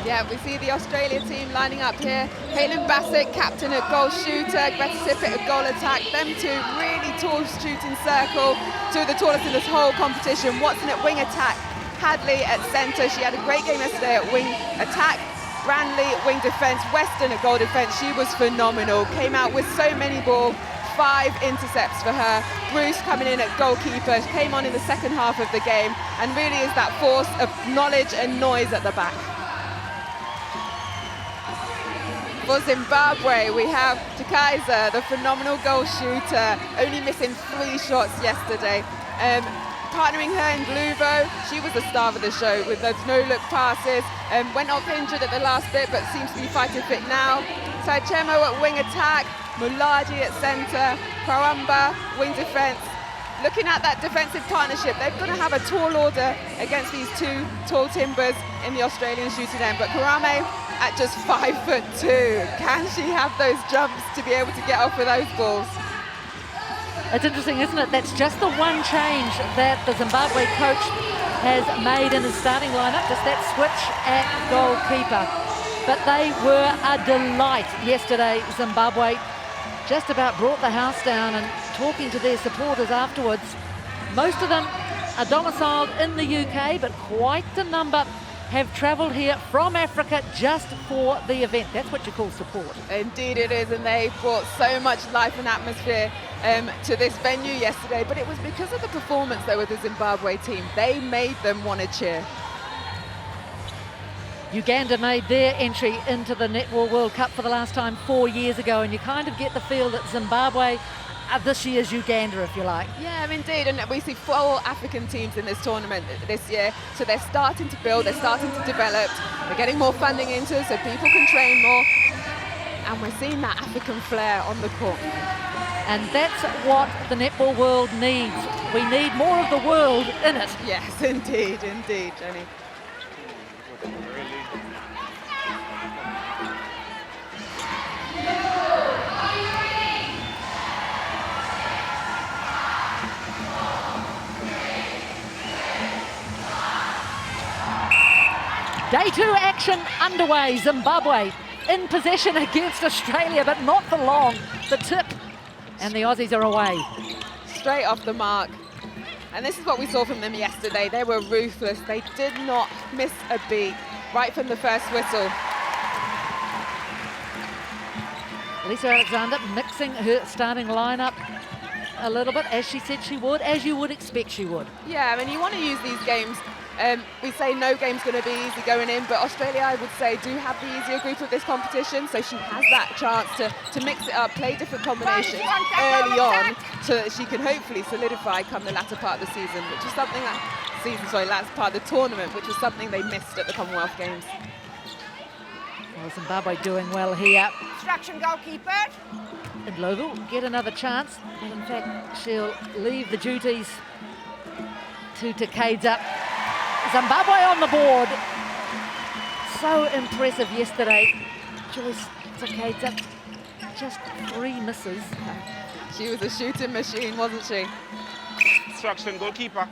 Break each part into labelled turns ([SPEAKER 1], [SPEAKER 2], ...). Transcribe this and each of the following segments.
[SPEAKER 1] Yeah, we see the Australia team lining up here. Caitlin Bassett, captain at goal shooter, Greta Tippett at goal attack. Them two really tall shooting circle, two of the tallest in this whole competition. Watson at wing attack, Hadley at centre. She had a great game yesterday at wing attack. Branley at wing defence, Weston at goal defence. She was phenomenal, came out with so many balls. 5 intercepts for her. Bruce coming in at goalkeeper, came on in the second half of the game and really is that force of knowledge and noise at the back. For Zimbabwe, we have Takaiza, the phenomenal goal shooter, only missing 3 shots yesterday. Partnering her in Luvo, she was the star of the show with those no-look passes. Went off injured at the last bit, but seems to be fighting fit now. Saichemo at wing attack, Mulaji at centre, Kawamba, wing defence. Looking at that defensive partnership, they're going to have a tall order against these 2 tall timbers in the Australian shooting end. But Karame at just 5'2". Can she have those jumps to be able to get off with those balls?
[SPEAKER 2] It's interesting, isn't it? That's just the one change that the Zimbabwe coach has made in his starting lineup, just that switch at goalkeeper. But they were a delight yesterday, Zimbabwe. Just about brought the house down, and talking to their supporters afterwards, most of them are domiciled in the UK, but quite a number have travelled here from Africa just for the event. That's what you call support.
[SPEAKER 1] Indeed it is, and they brought so much life and atmosphere to this venue yesterday, but it was because of the performance though with the Zimbabwe team. They made them want to cheer.
[SPEAKER 2] Uganda made their entry into the Netball World Cup for the last time 4 years ago, and you kind of get the feel that Zimbabwe are this year's Uganda, if you like.
[SPEAKER 1] Yeah, indeed, and we see 4 African teams in this tournament this year, so they're starting to build, they're starting to develop, they're getting more funding into it so people can train more, and we're seeing that African flair on the court.
[SPEAKER 2] And that's what the netball world needs. We need more of the world in it.
[SPEAKER 1] Yes, indeed, Jenny.
[SPEAKER 2] Day 2 action underway. Zimbabwe in possession against Australia, but not for long. The tip, and the Aussies are away.
[SPEAKER 1] Straight off the mark. And this is what we saw from them yesterday. They were ruthless. They did not miss a beat right from the first whistle.
[SPEAKER 2] Lisa Alexander mixing her starting lineup a little bit, as she said she would, as you would expect she would.
[SPEAKER 1] Yeah, I mean, you want to use these games. We say no game's going to be easy going in, but Australia, I would say, do have the easier group of this competition, so she has that chance to mix it up, play different combinations early on, so that she can hopefully solidify come the latter part of the season, which is something last part of the tournament, which was something they missed at the Commonwealth Games.
[SPEAKER 2] Well, Zimbabwe doing well here.
[SPEAKER 3] Instruction goalkeeper.
[SPEAKER 2] And Lovo will get another chance, but in fact she'll leave the duties to Takaiza. Zimbabwe on the board. So impressive yesterday. Joyce Takaiza, just 3 misses.
[SPEAKER 1] She was a shooting machine, wasn't she?
[SPEAKER 4] Instruction goalkeeper.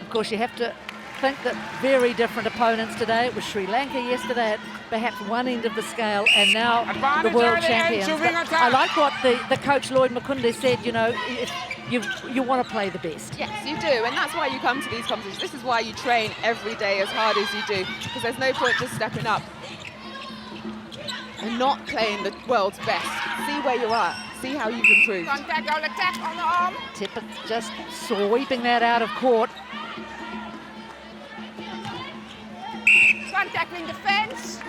[SPEAKER 2] Of course, you have to think that very different opponents today. It was Sri Lanka yesterday at perhaps one end of the scale, and now the world champions. But I like what the coach Lloyd Makunde said, you know, if you want to play the best.
[SPEAKER 1] Yes, you do, and that's why you come to these competitions. This is why you train every day as hard as you do, because there's no point just stepping up and not playing the world's best. See where you are, see how you've improved.
[SPEAKER 3] Contact, goal attack on the arm.
[SPEAKER 2] Tippett just sweeping that out of court.
[SPEAKER 3] Contact wing defence.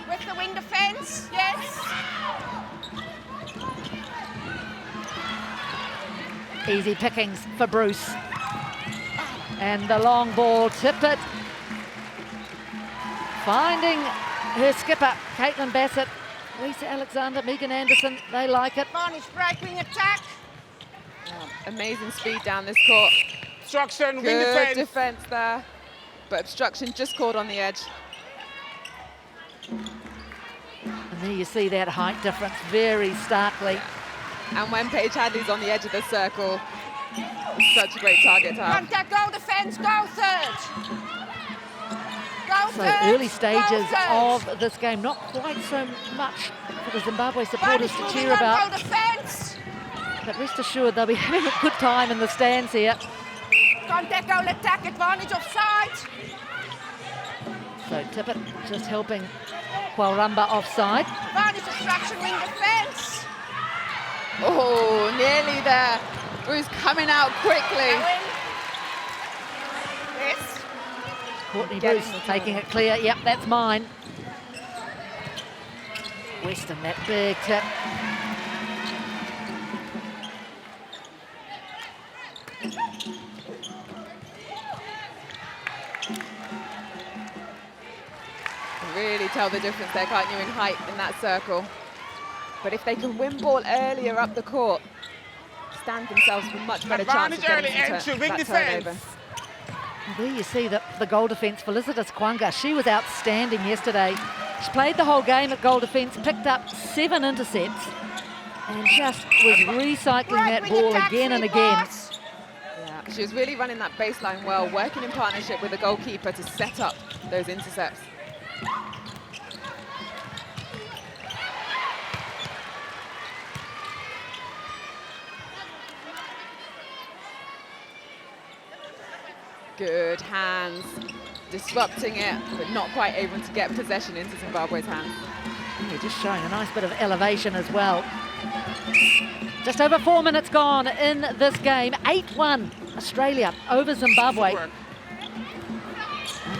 [SPEAKER 3] With the wing defence, yes.
[SPEAKER 2] Easy pickings for Bruce. And the long ball, Tippett finding her skipper, Caitlin Bassett, Lisa Alexander, Megan Anderson, they like it.
[SPEAKER 3] Varnish break wing attack.
[SPEAKER 1] Amazing speed down this court.
[SPEAKER 4] Obstruction, wing
[SPEAKER 1] Good
[SPEAKER 4] defence.
[SPEAKER 1] defence there, but obstruction just caught on the edge.
[SPEAKER 2] And there you see that height difference very starkly.
[SPEAKER 1] And when Paige Hadley's on the edge of the circle, it's such a great target to have.
[SPEAKER 3] Contact, goal defence, goal third. Goal
[SPEAKER 2] So early stages of this game, not quite so much for the Zimbabwe supporters to cheer about. But rest assured, they'll be having a good time in the stands here.
[SPEAKER 3] Contact goal attack, advantage offside.
[SPEAKER 2] So Tippett just helping Kwauramba offside.
[SPEAKER 3] Advantage obstruction, wing defence.
[SPEAKER 1] Oh, nearly there. Bruce coming out quickly.
[SPEAKER 3] Yes.
[SPEAKER 2] Courtney
[SPEAKER 1] Getting
[SPEAKER 2] Bruce
[SPEAKER 1] the
[SPEAKER 2] taking it clear. Yep, that's mine. Weston, that big tip.
[SPEAKER 1] Really tell the difference there, can't you, in height in that circle. But if they can win ball earlier up the court, stand themselves with much better chance of getting that turnover.
[SPEAKER 2] Well, there you see the goal defence. Felicitas Kwanga, she was outstanding yesterday. She played the whole game at goal defence, picked up 7 intercepts, and just was recycling that ball again and again.
[SPEAKER 1] Yeah, she was really running that baseline well, working in partnership with the goalkeeper to set up those intercepts. Good hands, disrupting it, but not quite able to get possession into Zimbabwe's hands.
[SPEAKER 2] Yeah, just showing a nice bit of elevation as well. Just over 4 minutes gone in this game. 8-1 Australia over Zimbabwe. And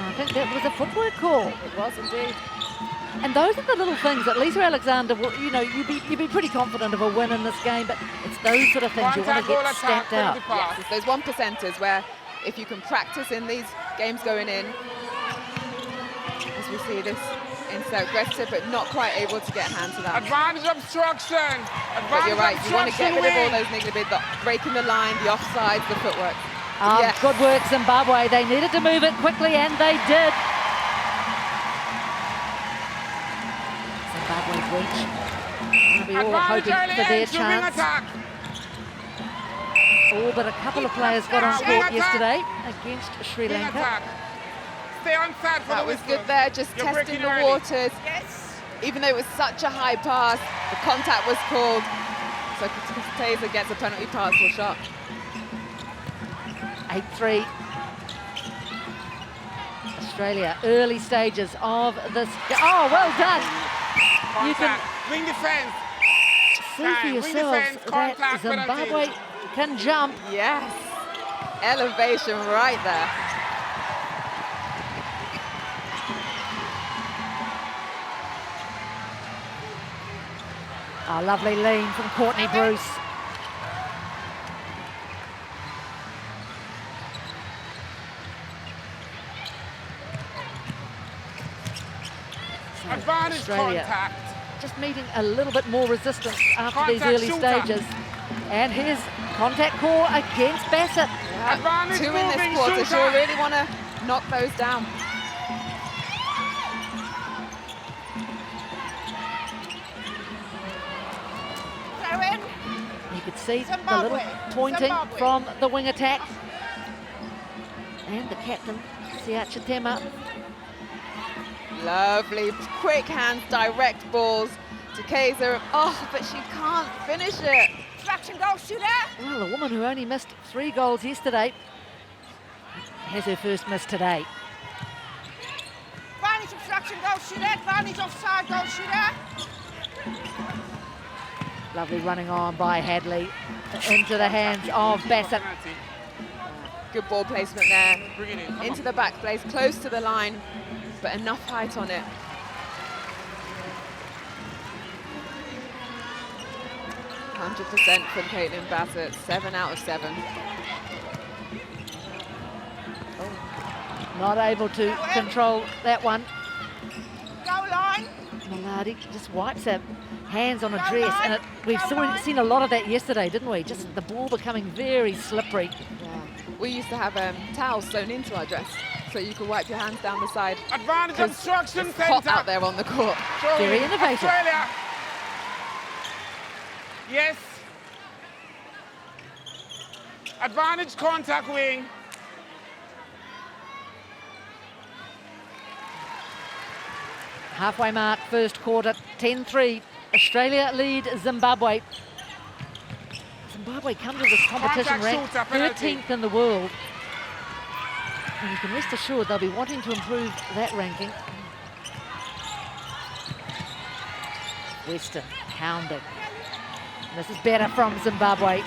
[SPEAKER 2] I think that was a footwork call.
[SPEAKER 1] It was indeed.
[SPEAKER 2] And those are the little things that Lisa Alexander, you know, you'd be pretty confident of a win in this game, but it's those sort of things you want to get stamped out.
[SPEAKER 1] Yes, it's those 1%ers where if you can practice in these games going in, as we see this insert aggressive, but not quite able to get a hand to that.
[SPEAKER 4] Advantage obstruction.
[SPEAKER 1] But you're right, you want to get rid of all those niggly bits, the breaking the line, the offsides, the footwork. Yes.
[SPEAKER 2] Good work, Zimbabwe. They needed to move it quickly, and they did. Zimbabwe's reach. We all hoping for their chance. Oh, but a couple of players got on court yesterday against Sri Lanka.
[SPEAKER 4] Stay on side for
[SPEAKER 1] that was good there, just testing the waters.
[SPEAKER 3] Yes.
[SPEAKER 1] Even though it was such a high pass, the contact was called. So Taser gets a penalty pass or shot.
[SPEAKER 2] 8-3. Australia, early stages of this. Oh, well done.
[SPEAKER 4] Contact.
[SPEAKER 2] You can
[SPEAKER 4] wing defense.
[SPEAKER 2] See for yourselves that Zimbabwe can jump.
[SPEAKER 1] Yes. Elevation right there.
[SPEAKER 2] Oh, lovely lean from Courtney Bruce. So
[SPEAKER 4] Advantage
[SPEAKER 2] Australia
[SPEAKER 4] contact.
[SPEAKER 2] just meeting a little bit more resistance after these early stages. And here's contact call against Bassett.
[SPEAKER 1] Yeah. 2 in this quarter. She'll really want to knock those down.
[SPEAKER 2] You could see
[SPEAKER 3] Zimbabwe.
[SPEAKER 2] the little pointing
[SPEAKER 3] Zimbabwe.
[SPEAKER 2] from the wing attack. And the captain, Siachatema.
[SPEAKER 1] Lovely, quick hands, direct balls to Kaiser. Oh, but she can't finish it.
[SPEAKER 3] Obstruction goal shooter.
[SPEAKER 2] Well, the woman who only missed 3 goals yesterday has her first miss today.
[SPEAKER 3] Advantage obstruction goal shooter. Advantage offside goal shooter.
[SPEAKER 2] Lovely running on by Hadley into the hands of Bassett.
[SPEAKER 1] Good ball placement there. Into the back place, close to the line, but enough height on it. %, from Caitlin Bassett, 7 out of 7.
[SPEAKER 2] Oh, not able to control that one.
[SPEAKER 3] Goal line.
[SPEAKER 2] Maladi just wipes her hands on a dress, and we've seen a lot of that yesterday, didn't we? Just the ball becoming very slippery.
[SPEAKER 1] Yeah. We used to have towels sewn into our dress, so you could wipe your hands down the side.
[SPEAKER 4] Advantage obstruction
[SPEAKER 1] It's hot
[SPEAKER 4] center.
[SPEAKER 1] out there on the court.
[SPEAKER 2] Very innovative.
[SPEAKER 4] Australia. Yes. Advantage contact wing.
[SPEAKER 2] Halfway mark, first quarter, 10-3. Australia lead Zimbabwe. Zimbabwe come to this competition ranked 13th in the world. And you can rest assured they'll be wanting to improve that ranking. Western pounding. This is better from Zimbabwe.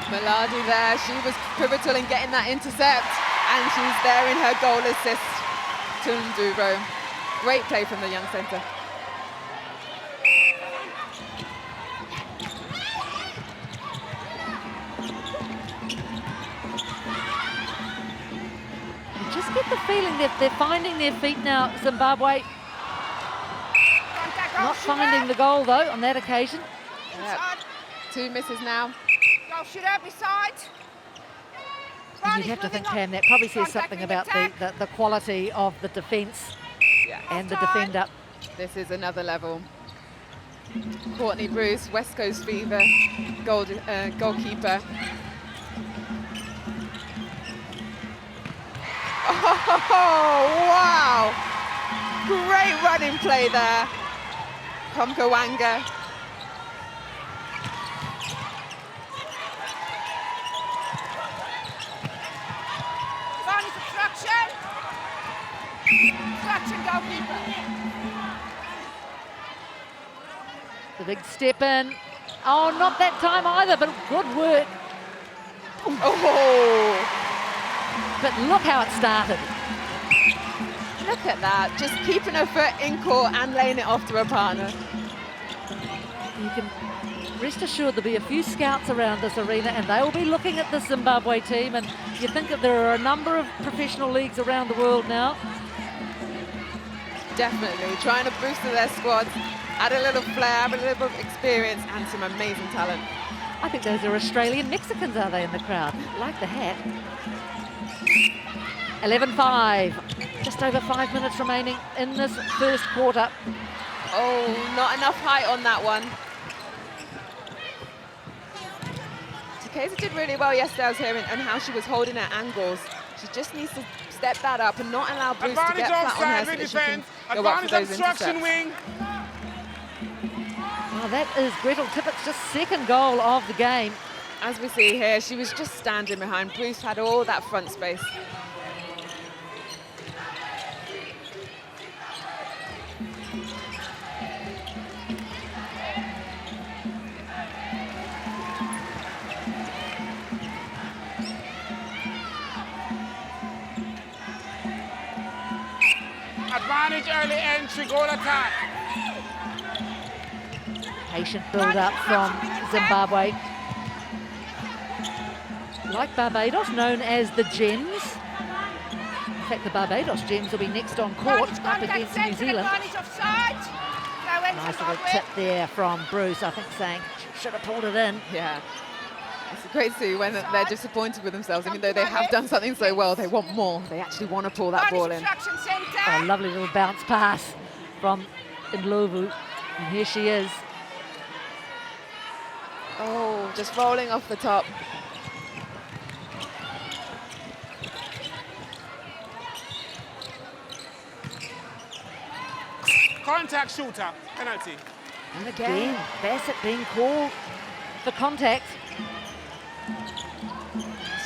[SPEAKER 1] Maladi there, she was pivotal in getting that intercept, and she's there in her goal assist to Nduro. Great play from the young centre.
[SPEAKER 2] You just get the feeling that they're finding their feet now, Zimbabwe. Not finding the goal though on that occasion.
[SPEAKER 1] Yep. 2 misses now.
[SPEAKER 3] Goal shooter beside.
[SPEAKER 2] And you'd have to think, Pam, that probably says something about the quality of the defence and the defender.
[SPEAKER 1] This is another level. Courtney Bruce, West Coast Fever, goalkeeper. Oh, wow! Great running play there from Kawanga.
[SPEAKER 3] Goalkeeper.
[SPEAKER 2] The big step in. Oh, not that time either, but good work.
[SPEAKER 1] Oh!
[SPEAKER 2] But look how it started.
[SPEAKER 1] Look at that, just keeping her foot in court and laying it off to her partner.
[SPEAKER 2] You can rest assured there'll be a few scouts around this arena and they'll be looking at the Zimbabwe team, and you think that there are a number of professional leagues around the world now.
[SPEAKER 1] Definitely, trying to boost their squads, add a little flair, add a little experience and some amazing talent.
[SPEAKER 2] I think those are Australian Mexicans, are they, in the crowd? Like the hat. 11-5, just over 5 minutes remaining in this first quarter.
[SPEAKER 1] Oh, not enough height on that one. Takeza did really well yesterday, I was hearing, and how she was holding her angles. She just needs to step that up and not allow Bruce to get flat on her so that she can go up for those intercepts.
[SPEAKER 4] Wing.
[SPEAKER 2] Well, that is Gretel Tippett's just second goal of the game.
[SPEAKER 1] As we see here, she was just standing behind. Bruce had all that front space.
[SPEAKER 4] Advantage early entry, goal attack.
[SPEAKER 2] Patient build-up from Zimbabwe. Like Barbados, known as the Gems. In fact, the Barbados Gems will be next on court up against New Zealand. Nice little tip there from Bruce, I think, saying she should have pulled it in.
[SPEAKER 1] Yeah. It's great to see when they're disappointed with themselves. Even though they have done something so well, they want more. They actually want to pull that ball in.
[SPEAKER 2] Oh, lovely little bounce pass from Ndlovu. And here she is.
[SPEAKER 1] Oh, just rolling off the top.
[SPEAKER 4] Contact shooter, penalty.
[SPEAKER 2] And again, Bassett being called for contact.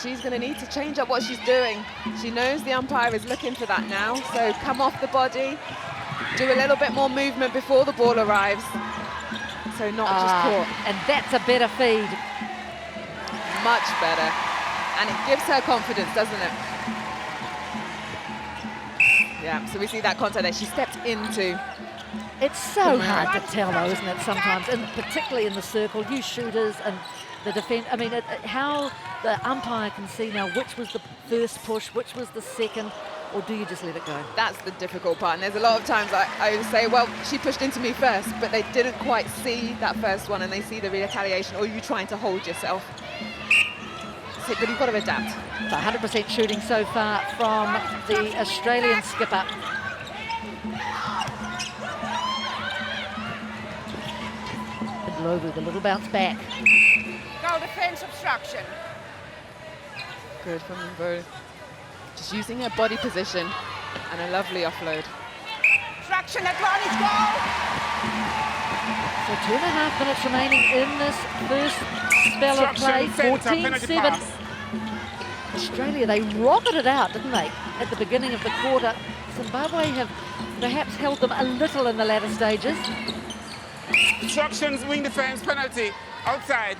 [SPEAKER 1] She's going to need to change up what she's doing. She knows the umpire is looking for that now, so come off the body, do a little bit more movement before the ball arrives, so not just caught.
[SPEAKER 2] And that's a better feed.
[SPEAKER 1] Much better, and it gives her confidence, doesn't it? Yeah, so we see that contact that she stepped into.
[SPEAKER 2] It's so hard to tell, though, isn't it, sometimes, and particularly in the circle, you shooters and the defence. I mean, how the umpire can see now which was the first push, which was the second, or do you just let it go? That's
[SPEAKER 1] the difficult part, and there's a lot of times I would say, well, she pushed into me first, but they didn't quite see that first one, and they see the retaliation, or you trying to hold yourself. So, but you've got to adapt.
[SPEAKER 2] So 100% shooting so far from the Australian skipper. Ndlovu, the little bounce back.
[SPEAKER 3] Goal defence obstruction.
[SPEAKER 1] Good from Ndlovu. Just using her body position and a lovely offload.
[SPEAKER 3] Obstruction, advantage goal.
[SPEAKER 2] So 2.5 minutes remaining in this first spell of play.
[SPEAKER 4] Obstruction, penalty
[SPEAKER 2] 14-7.
[SPEAKER 4] pass.
[SPEAKER 2] Australia, they rocketed out, didn't they, at the beginning of the quarter. Zimbabwe have perhaps held them a little in the latter stages.
[SPEAKER 4] Obstructions, wing defense, penalty. Outside.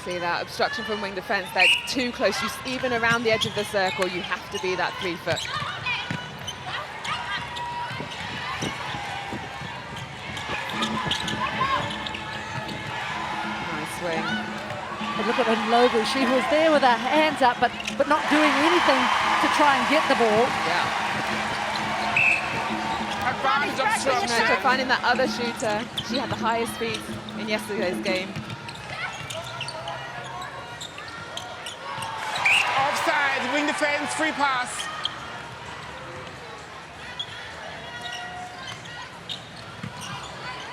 [SPEAKER 1] See that obstruction from wing defence, they're too close. Even around the edge of the circle, you have to be that 3 foot. Nice swing.
[SPEAKER 2] And look at Ndlovu, she was there with her hands up, but not doing anything to try and get the ball.
[SPEAKER 1] Yeah.
[SPEAKER 4] Advantage obstruction.
[SPEAKER 1] So finding that other shooter, she had the highest speed in yesterday's game.
[SPEAKER 4] Offside, wing defense, free pass.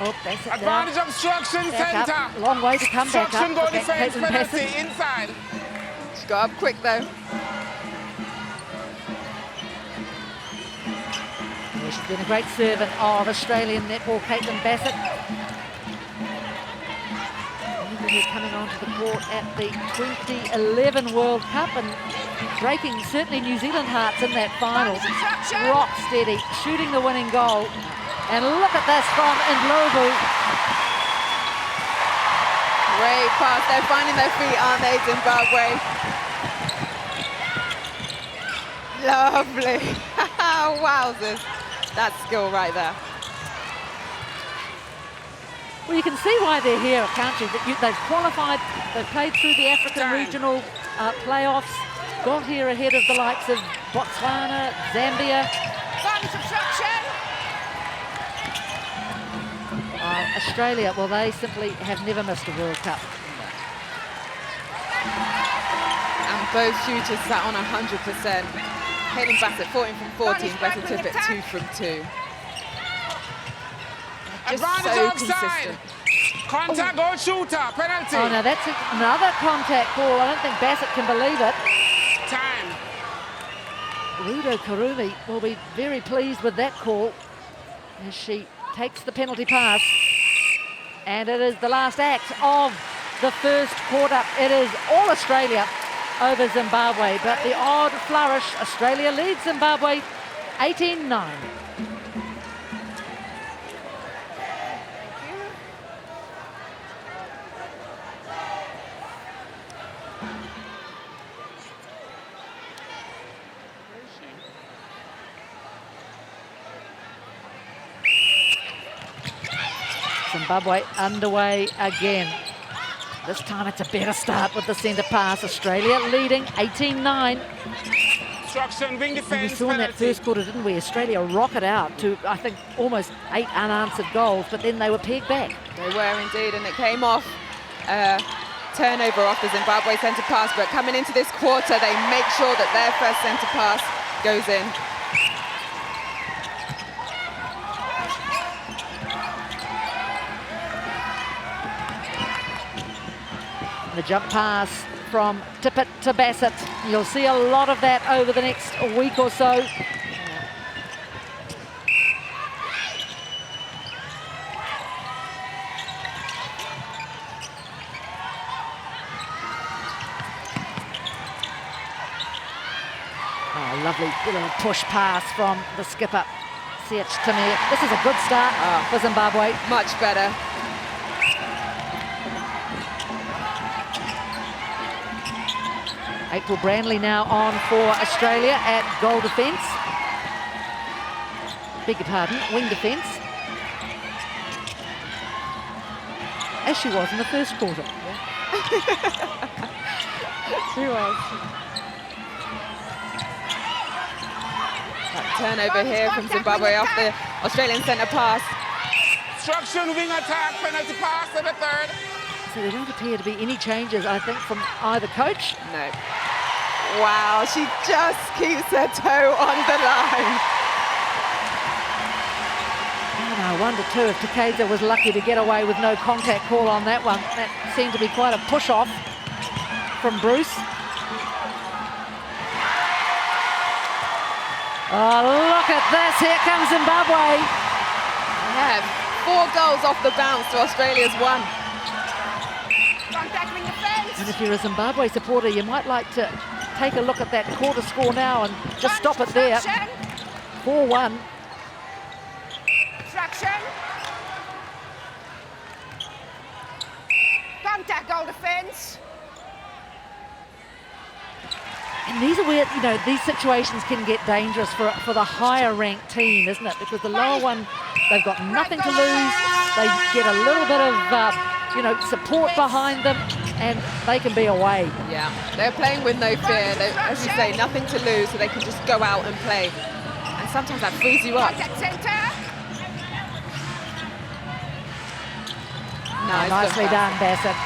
[SPEAKER 2] Oh, that's it now.
[SPEAKER 4] Advantage obstruction,
[SPEAKER 2] Back
[SPEAKER 4] centre.
[SPEAKER 2] up. Long way to come back
[SPEAKER 4] Obstruction,
[SPEAKER 2] up.
[SPEAKER 4] goal defense,
[SPEAKER 2] Caitlin
[SPEAKER 4] penalty,
[SPEAKER 2] Bassett.
[SPEAKER 4] inside.
[SPEAKER 1] She got up quick though.
[SPEAKER 2] Yeah, she's been a great servant of Australian netball, Caitlin Bassett. Here coming onto the court at the 2011 World Cup and breaking certainly New Zealand hearts in that final. Rock steady, shooting the winning goal. And look at this from Ndlovu.
[SPEAKER 1] Great pass. They're finding their feet, aren't they, Zimbabwe? Lovely. Wowzers. That's skill right there.
[SPEAKER 2] Well, you can see why they're here, can't you? They've qualified, they've played through the African regional playoffs, got here ahead of the likes of Botswana, Zambia.
[SPEAKER 3] Advantage obstruction.
[SPEAKER 2] Australia, well, they simply have never missed a World Cup.
[SPEAKER 1] And both shooters sat on 100%. Caitlin Bassett 14 from 14, Better Tippett 2 from 2. Just
[SPEAKER 4] Advantage
[SPEAKER 1] so
[SPEAKER 4] offside.
[SPEAKER 1] consistent.
[SPEAKER 4] Contact goal shooter, penalty.
[SPEAKER 2] Oh, no, that's another contact call. I don't think Bassett can believe it.
[SPEAKER 4] Time.
[SPEAKER 2] Rudo Karumi will be very pleased with that call as she takes the penalty pass. And it is the last act of the first quarter. It is all Australia over Zimbabwe, but the odd flourish, Australia leads Zimbabwe 18-9. Zimbabwe underway again. This time it's a better start with the centre pass. Australia leading 18-9.
[SPEAKER 4] Obstruction, wing
[SPEAKER 2] And we
[SPEAKER 4] defense,
[SPEAKER 2] saw in that
[SPEAKER 4] penalty.
[SPEAKER 2] first quarter, didn't we? Australia rocket out to, I think, almost 8 unanswered goals, but then they were pegged back.
[SPEAKER 1] They were indeed, and it came off turnover off the Zimbabwe centre pass, but coming into this quarter, they make sure that their first centre pass goes in.
[SPEAKER 2] The jump pass from Tippett to Bassett. You'll see a lot of that over the next week or so. Oh, lovely little push pass from the skipper, Siech Tamir. This is a good start for Zimbabwe.
[SPEAKER 1] Much better.
[SPEAKER 2] April Brandley now on for Australia at goal defence. Beg your pardon, wing defence. As she was in the first quarter.
[SPEAKER 1] She was. Turnover here from Zimbabwe off the Australian centre pass.
[SPEAKER 4] Obstruction, wing attack, penalty pass to the third.
[SPEAKER 2] So there don't appear to be any changes, I think, from either coach.
[SPEAKER 1] No. Wow, she just keeps her toe on the line.
[SPEAKER 2] Oh, no, I wonder too if Takeda was lucky to get away with no contact call on that one. That seemed to be quite a push-off from Bruce. Oh, look at this. Here comes Zimbabwe.
[SPEAKER 1] Yeah, 4 goals off the bounce to Australia's 1.
[SPEAKER 3] Contact wing defence.
[SPEAKER 2] And if you're a Zimbabwe supporter, you might like to take a look at that quarter score now and just stop it there. 4-1.
[SPEAKER 3] Obstruction. Contact goal defence.
[SPEAKER 2] And these are where, you know, these situations can get dangerous for the higher ranked team, isn't it? Because the lower one, they've got nothing to lose. They get a little bit of, you know, support behind them, and they can be away.
[SPEAKER 1] Yeah, they're playing with no fear. They, as you say, nothing to lose, so they can just go out and play. And sometimes that frees you up.
[SPEAKER 3] Contact centre.
[SPEAKER 1] Nice,
[SPEAKER 2] Nicely done, Bassett.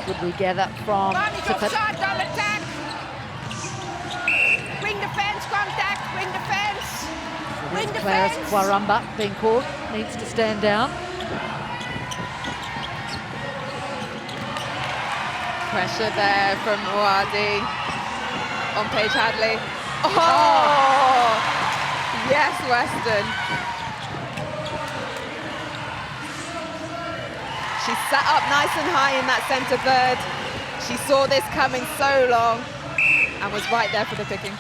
[SPEAKER 2] Good we gather from
[SPEAKER 3] Barney's
[SPEAKER 2] Tippett.
[SPEAKER 3] offside, goal attack. Wing defence, contact, wing defence. Wing
[SPEAKER 2] Claris
[SPEAKER 3] defence.
[SPEAKER 2] Warumba being called, needs to stand down.
[SPEAKER 1] Pressure there from Muadi on Paige Hadley. Oh! Yes, Weston. She sat up nice and high in that centre third. She saw this coming so long and was right there for the picking.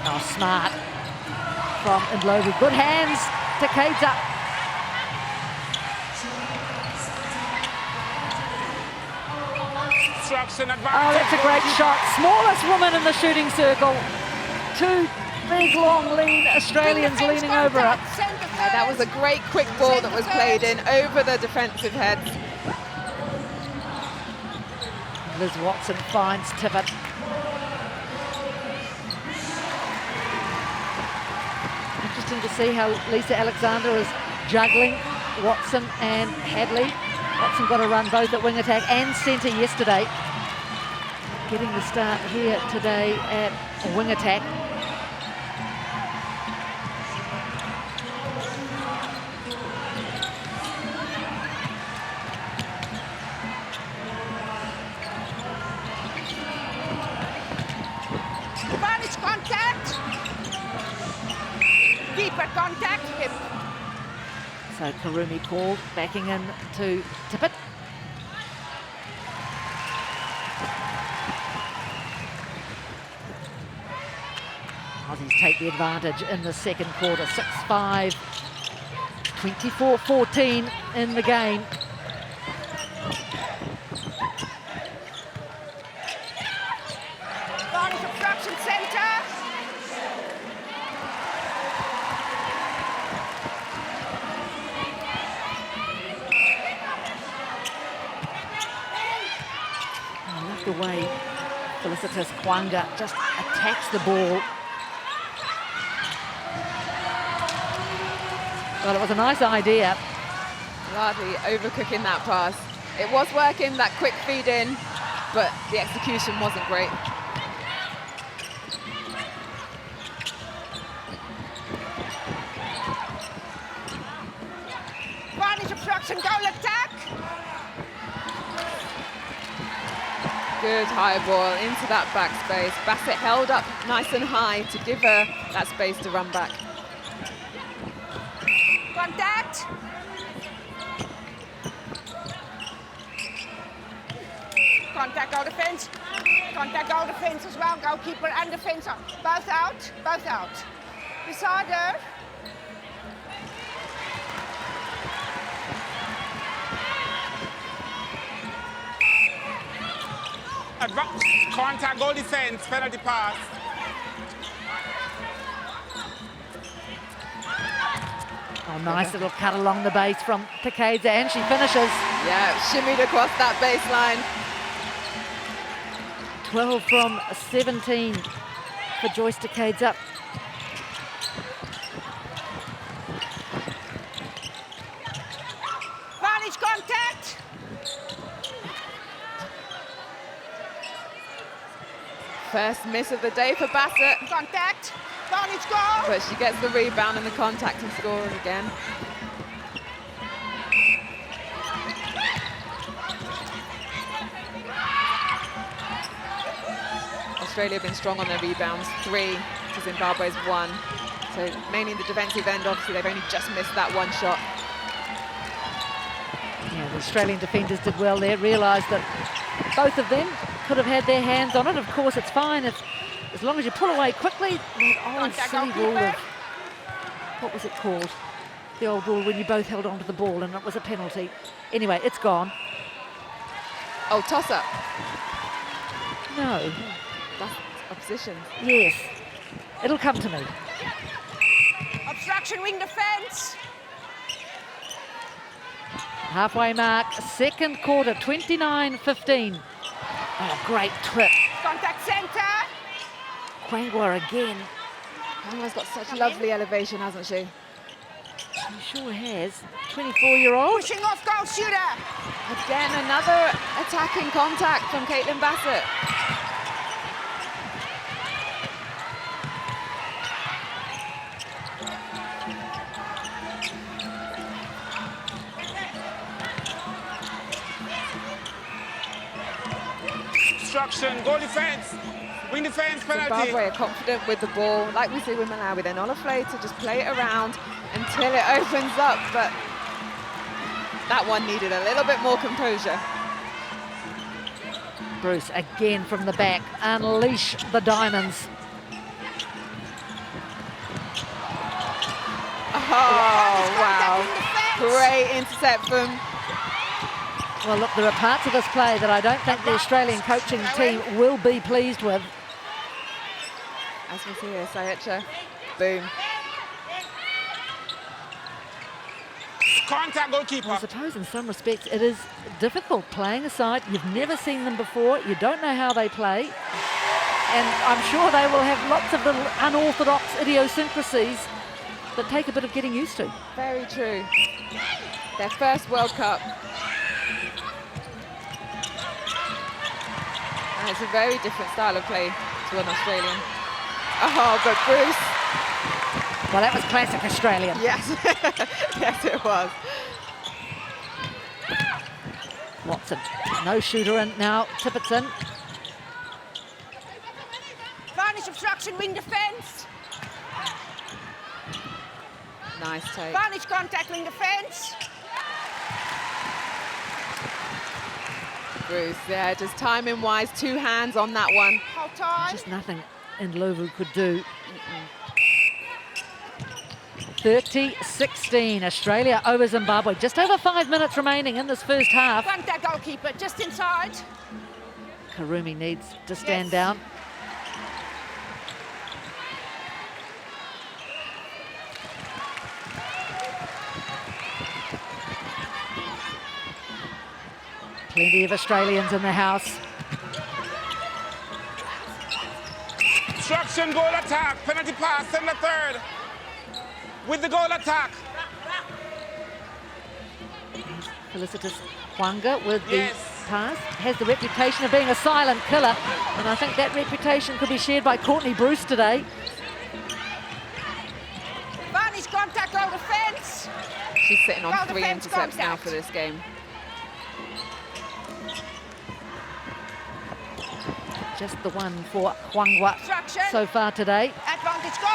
[SPEAKER 2] Oh, smart from Ndlovu. Good hands to Keza. Oh, that's a great shot. Smallest woman in the shooting circle. 2 big, long, lean Australians leaning over her.
[SPEAKER 1] Yeah, that was a great quick ball that was played in over the defensive heads.
[SPEAKER 2] Liz Watson finds Tippett. Interesting to see how Lisa Alexander is juggling Watson and Hadley. Watson got a run both at wing attack and centre yesterday. Getting the start here today at wing attack.
[SPEAKER 3] Advantage contact. Deeper contact. Hip.
[SPEAKER 2] So Karumi called, backing in to Tippett. Aussies take the advantage in the second quarter. 6-5, 24-14 in the game.
[SPEAKER 3] Advantage obstruction centre.
[SPEAKER 2] I love the way Felicitas Kwanga just attacks the ball. Well, it was a nice idea.
[SPEAKER 1] Hardly overcooking that pass. It was working, that quick feed in, but the execution wasn't great.
[SPEAKER 3] Advantage obstruction goal attack.
[SPEAKER 1] Good high ball into that backspace. Bassett held up nice and high to give her that space to run back.
[SPEAKER 3] Contact. Contact goal defence. Contact goal defence as well. Goalkeeper and defence out. Both out. Both out. Beside her.
[SPEAKER 4] Contact goal defense, penalty pass.
[SPEAKER 2] Oh, nice little cut along the base from Takeda, and she finishes.
[SPEAKER 1] Yeah, shimmied across that baseline.
[SPEAKER 2] 12 from 17 for Joyce Takeda.
[SPEAKER 3] Advantage contact.
[SPEAKER 1] First miss of the day for Bassett.
[SPEAKER 3] Contact. Varnish goal.
[SPEAKER 1] But she gets the rebound and the contact and scoring again. Australia have been strong on their rebounds, 3 to Zimbabwe's 1. So mainly in the defensive end, obviously they've only just missed that one shot.
[SPEAKER 2] Yeah, the Australian defenders did well there, realised that both of them could have had their hands on it. Of course, it's fine as long as you pull away quickly. That old silly rule of, what was it called? The old rule when you both held onto the ball and it was a penalty. Anyway, it's gone.
[SPEAKER 1] Oh, toss-up.
[SPEAKER 2] No.
[SPEAKER 1] That's opposition.
[SPEAKER 2] Yes. It'll come to me.
[SPEAKER 3] Obstruction wing defence.
[SPEAKER 2] Halfway mark, second quarter, 29-15. Oh, great trip.
[SPEAKER 3] Contact centre.
[SPEAKER 2] Kwangwa again.
[SPEAKER 1] Kwangwa's got such lovely elevation, hasn't she?
[SPEAKER 2] She sure has. 24-year-old.
[SPEAKER 3] Pushing off goal shooter.
[SPEAKER 1] Again, another attacking contact from Caitlin Bassett.
[SPEAKER 4] Obstruction, goal defense, wing defense, penalty.
[SPEAKER 1] Zimbabwe are confident with the ball. Like we see with Malawi, they're not afraid to just play it around until it opens up, but that one needed a little bit more composure.
[SPEAKER 2] Bruce again from the back. Unleash the diamonds.
[SPEAKER 1] Oh, wow. Great intercept from...
[SPEAKER 2] Well, look, there are parts of this play that I don't think the Australian coaching team will be pleased with.
[SPEAKER 1] As we see here, Sayecha, boom.
[SPEAKER 4] Contact goalkeeper.
[SPEAKER 2] I suppose in some respects it is difficult playing a side. You've never seen them before. You don't know how they play. And I'm sure they will have lots of little unorthodox idiosyncrasies that take a bit of getting used to.
[SPEAKER 1] Very true. Their first World Cup. And it's a very different style of play to an Australian. Oh, but Bruce.
[SPEAKER 2] Well, that was classic Australian.
[SPEAKER 1] Yes, yes it was.
[SPEAKER 2] Watson, no shooter in now, Tippett's in.
[SPEAKER 3] Varnish obstruction wing defence.
[SPEAKER 1] Nice take.
[SPEAKER 3] Varnish contact wing defence.
[SPEAKER 1] Bruce, yeah, just timing-wise, 2 hands on that one.
[SPEAKER 3] Hold time.
[SPEAKER 2] Just nothing Ndlovu could do. 30-16, Australia over Zimbabwe. Just over 5 minutes remaining in this first half.
[SPEAKER 3] Contact goalkeeper just inside.
[SPEAKER 2] Karumi needs to stand down. Plenty of Australians in the house.
[SPEAKER 4] Obstruction, goal attack, penalty pass in the third. With the goal attack.
[SPEAKER 2] Felicitas Kwanga with the
[SPEAKER 4] Yes.
[SPEAKER 2] pass. Has the reputation of being a silent killer. And I think that reputation could be shared by Courtney Bruce today.
[SPEAKER 3] Varnish contact goal defence.
[SPEAKER 1] She's sitting on
[SPEAKER 3] Goal
[SPEAKER 1] 3
[SPEAKER 3] defence
[SPEAKER 1] intercepts now
[SPEAKER 3] contact.
[SPEAKER 1] for this game.
[SPEAKER 2] Just the one for Kwangwa
[SPEAKER 3] Obstruction.
[SPEAKER 2] so far today.
[SPEAKER 3] Advantage goal.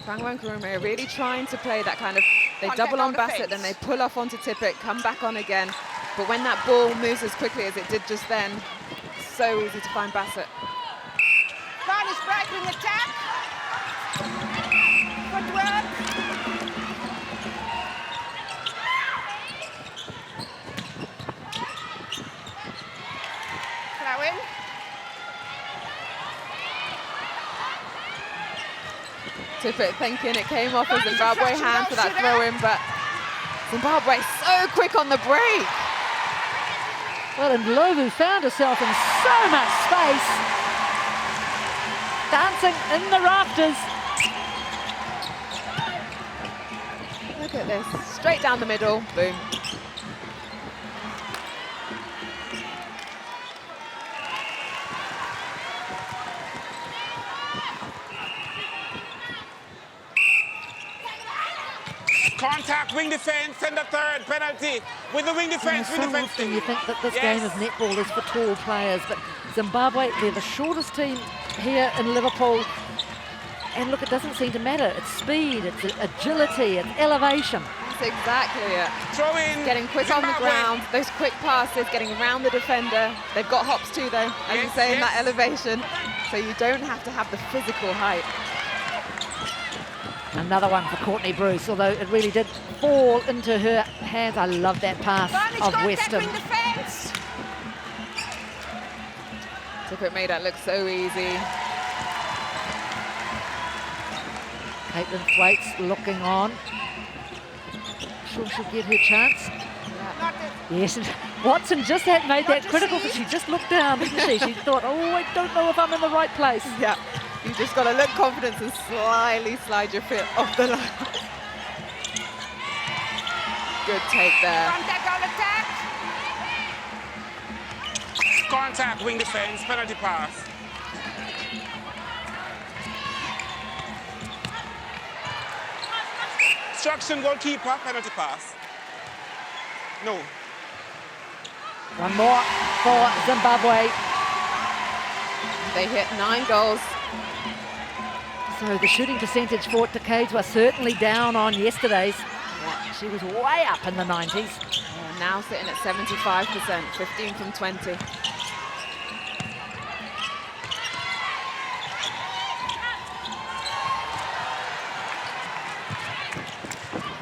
[SPEAKER 1] Kwangwa and Karumi are really trying to play that kind of, they
[SPEAKER 3] Contact
[SPEAKER 1] double on
[SPEAKER 3] on the
[SPEAKER 1] Bassett, then
[SPEAKER 3] fence.
[SPEAKER 1] they pull off onto Tippett, come back on again. But when that ball moves as quickly as it did just then, so easy to find Bassett.
[SPEAKER 3] Varnish breaking attack. Footwork. Throw in.
[SPEAKER 1] Tippett thinking it came off a Zimbabwe hand for that throw-in, but Zimbabwe so quick on the break.
[SPEAKER 2] Well, Ndlovu found herself in so much space. Dancing in the rafters.
[SPEAKER 1] Look at this. Straight down the middle, boom.
[SPEAKER 4] Contact, wing defense, and the third penalty. With the wing defense, wing
[SPEAKER 2] So
[SPEAKER 4] defense.
[SPEAKER 2] often you think that this game of netball is for tall players, but Zimbabwe, they're the shortest team here in Liverpool. And look, it doesn't seem to matter. It's speed, it's agility, it's elevation.
[SPEAKER 1] That's exactly it.
[SPEAKER 4] Throw in.
[SPEAKER 1] Getting quick on the
[SPEAKER 4] Zimbabwe.
[SPEAKER 1] ground, those quick passes, getting around the defender. They've got hops too, though, as you say, in that elevation. So you don't have to have the physical height.
[SPEAKER 2] Another one for Courtney Bruce, although it really did fall into her hands. I love that pass of Weston.
[SPEAKER 3] Wing defense.
[SPEAKER 1] Tippett made that look so easy.
[SPEAKER 2] Caitlin Thwaites looking on. Sure she'll get her chance.
[SPEAKER 3] Not the,
[SPEAKER 2] Yes, Watson just had made that critical, but she just looked down, didn't she? She thought, oh, I don't know if I'm in the right place.
[SPEAKER 1] Yeah, you just got to look confident and slyly slide your foot off the line. Good take there.
[SPEAKER 3] contact on attack.
[SPEAKER 4] Contact, wing defense, penalty pass. Instruction, goalkeeper, penalty pass. No.
[SPEAKER 2] One more for Zimbabwe.
[SPEAKER 1] They hit 9 goals.
[SPEAKER 2] So the shooting percentage for Decades was certainly down on yesterday's. She was way up in the 90s.
[SPEAKER 1] Now sitting at 75%, 15 from 20.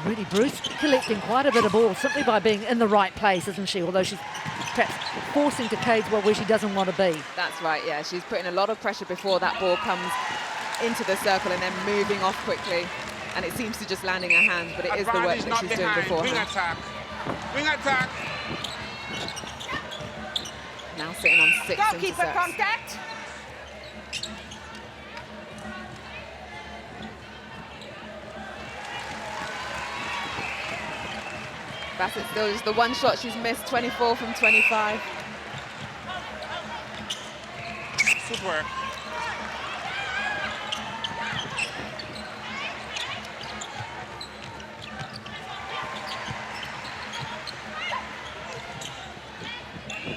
[SPEAKER 2] Really, Bruce collecting quite a bit of ball simply by being in the right place, isn't she? Although she's perhaps forcing Decades where she doesn't want to be.
[SPEAKER 1] That's right, yeah. She's putting a lot of pressure before that ball comes into the circle and then moving off quickly. And it seems to just land in her hands, but it is the work that she's doing
[SPEAKER 4] Wing
[SPEAKER 1] beforehand.
[SPEAKER 4] attack. Wing attack.
[SPEAKER 1] Now sitting on 6
[SPEAKER 3] Goalkeeper
[SPEAKER 1] intercepts.
[SPEAKER 3] contact.
[SPEAKER 1] Bassett still is the one shot she's missed, 24 from 25.
[SPEAKER 4] Footwork.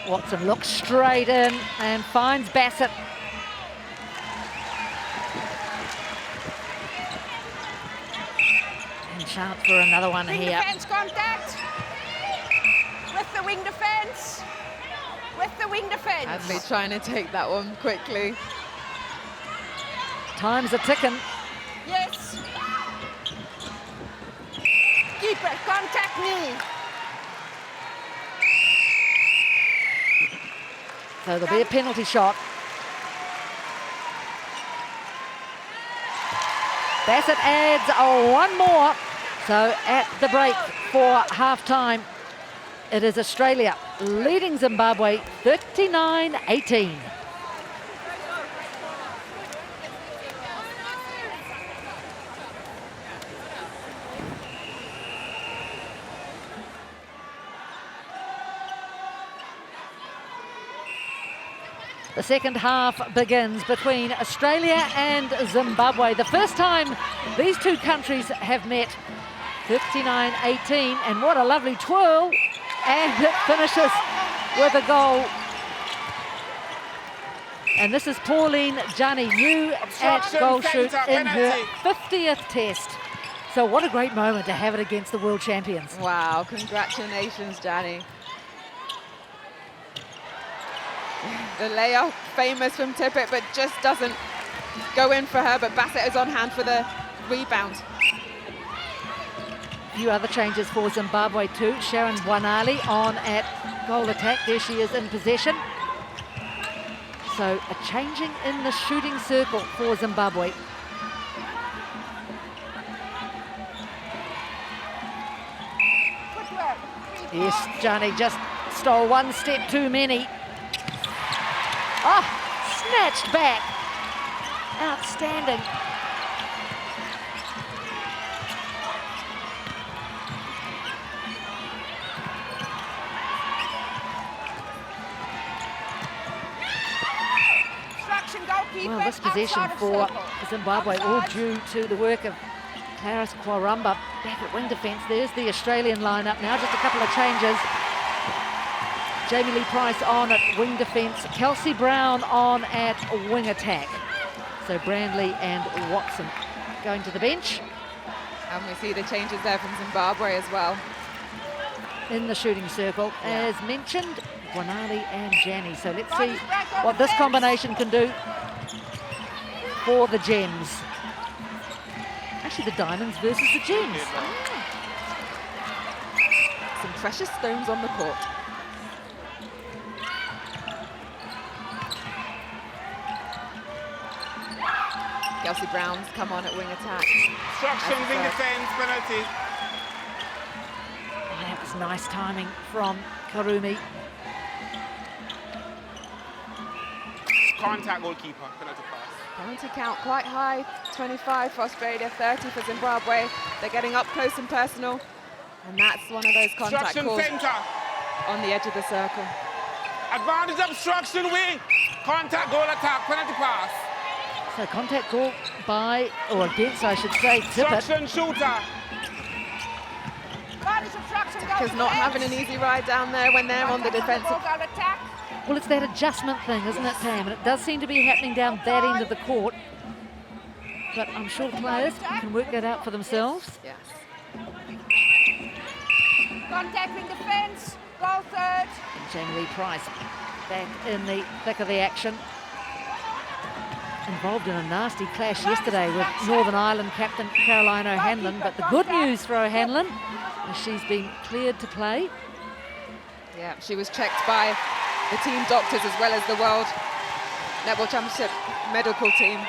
[SPEAKER 2] Watson looks straight in and finds Bassett. And chance for another one
[SPEAKER 3] Wing
[SPEAKER 2] here.
[SPEAKER 3] defense contact. With the wing defense. With the wing defense.
[SPEAKER 1] Hadley trying to take that one quickly.
[SPEAKER 2] Time's a ticking.
[SPEAKER 3] Yes. Keeper, contact me.
[SPEAKER 2] So there'll be a penalty shot. Bassett adds one more. So at the break for half-time, it is Australia leading Zimbabwe 39-18. The second half begins between Australia and Zimbabwe. The first time these two countries have met, 59-18, and what a lovely twirl. And it finishes with a goal. And this is Pauline Jani, new at goal shoot in her 50th test. So what a great moment to have it against the world champions.
[SPEAKER 1] Wow, congratulations, Jani. The layoff, famous from Tippett, but just doesn't go in for her, but Bassett is on hand for the rebound.
[SPEAKER 2] A few other changes for Zimbabwe too. Sharon Wanali on at goal attack. There she is in possession. So a changing in the shooting circle for Zimbabwe.
[SPEAKER 3] Footwork.
[SPEAKER 2] Yes, Johnny just stole one step too many. Oh, snatched back. Outstanding.
[SPEAKER 3] Keep
[SPEAKER 2] Well,
[SPEAKER 3] it
[SPEAKER 2] this possession
[SPEAKER 3] outside of
[SPEAKER 2] for
[SPEAKER 3] circle.
[SPEAKER 2] Zimbabwe all
[SPEAKER 3] Outside.
[SPEAKER 2] due to the work of Clarice Kwaramba back at wing defence. There's the Australian lineup now, just a couple of changes. Jamie Lee Price on at wing defence, Kelsey Brown on at wing attack. So Brandley and Watson going to the bench.
[SPEAKER 1] And we see the changes there from Zimbabwe as well.
[SPEAKER 2] In the shooting circle,
[SPEAKER 1] Yeah.
[SPEAKER 2] as mentioned, Guanali and Jani. So let's see what this combination can do for the Gems. Actually, the Diamonds versus the Gems.
[SPEAKER 1] Some precious stones on the court. Kelsey Brown's come on at wing attack.
[SPEAKER 4] Obstruction, wing defense, penalty.
[SPEAKER 2] And that was nice timing from Karumi.
[SPEAKER 4] Contact goalkeeper, penalty pass.
[SPEAKER 1] Penalty count quite high, 25 for Australia, 30 for Zimbabwe. They're getting up close and personal, and that's one of those contact
[SPEAKER 4] Obstruction
[SPEAKER 1] calls
[SPEAKER 4] centre.
[SPEAKER 1] on the edge of the circle.
[SPEAKER 4] Advantage obstruction wing. Contact goal attack, penalty pass.
[SPEAKER 2] So contact call by, or against I should say, Tippett.
[SPEAKER 4] Obstruction shooter.
[SPEAKER 3] Advantage obstruction, goal
[SPEAKER 1] Because not having an easy ride down there when they're on the defensive.
[SPEAKER 3] Goal attack.
[SPEAKER 2] Well, it's that adjustment thing, isn't it, Pam? And it does seem to be happening down that end of the court. But I'm sure players can work that out for themselves.
[SPEAKER 1] Yes.
[SPEAKER 3] Contact in defence. Goal third.
[SPEAKER 2] And Jamie Lee Price back in the thick of the action. Involved in a nasty clash yesterday with Northern Ireland captain Caroline O'Hanlon. But the good news for O'Hanlon is she's been cleared to play.
[SPEAKER 1] Yeah, she was checked by the team doctors as well as the World Netball Championship medical team,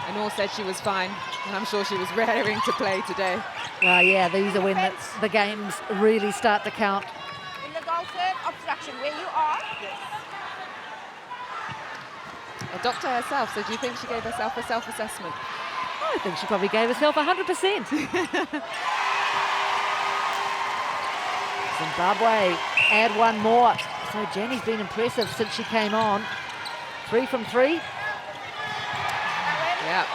[SPEAKER 1] and all said she was fine. And I'm sure she was raring to play today.
[SPEAKER 2] Well, yeah, these are when the games really start to count.
[SPEAKER 3] In the goal third, obstruction where you are.
[SPEAKER 1] A doctor herself, so do you think she gave herself a self-assessment?
[SPEAKER 2] I think she probably gave herself 100%. Zimbabwe add one more. So Jani's been impressive since she came on. 3 from 3.
[SPEAKER 1] Yeah.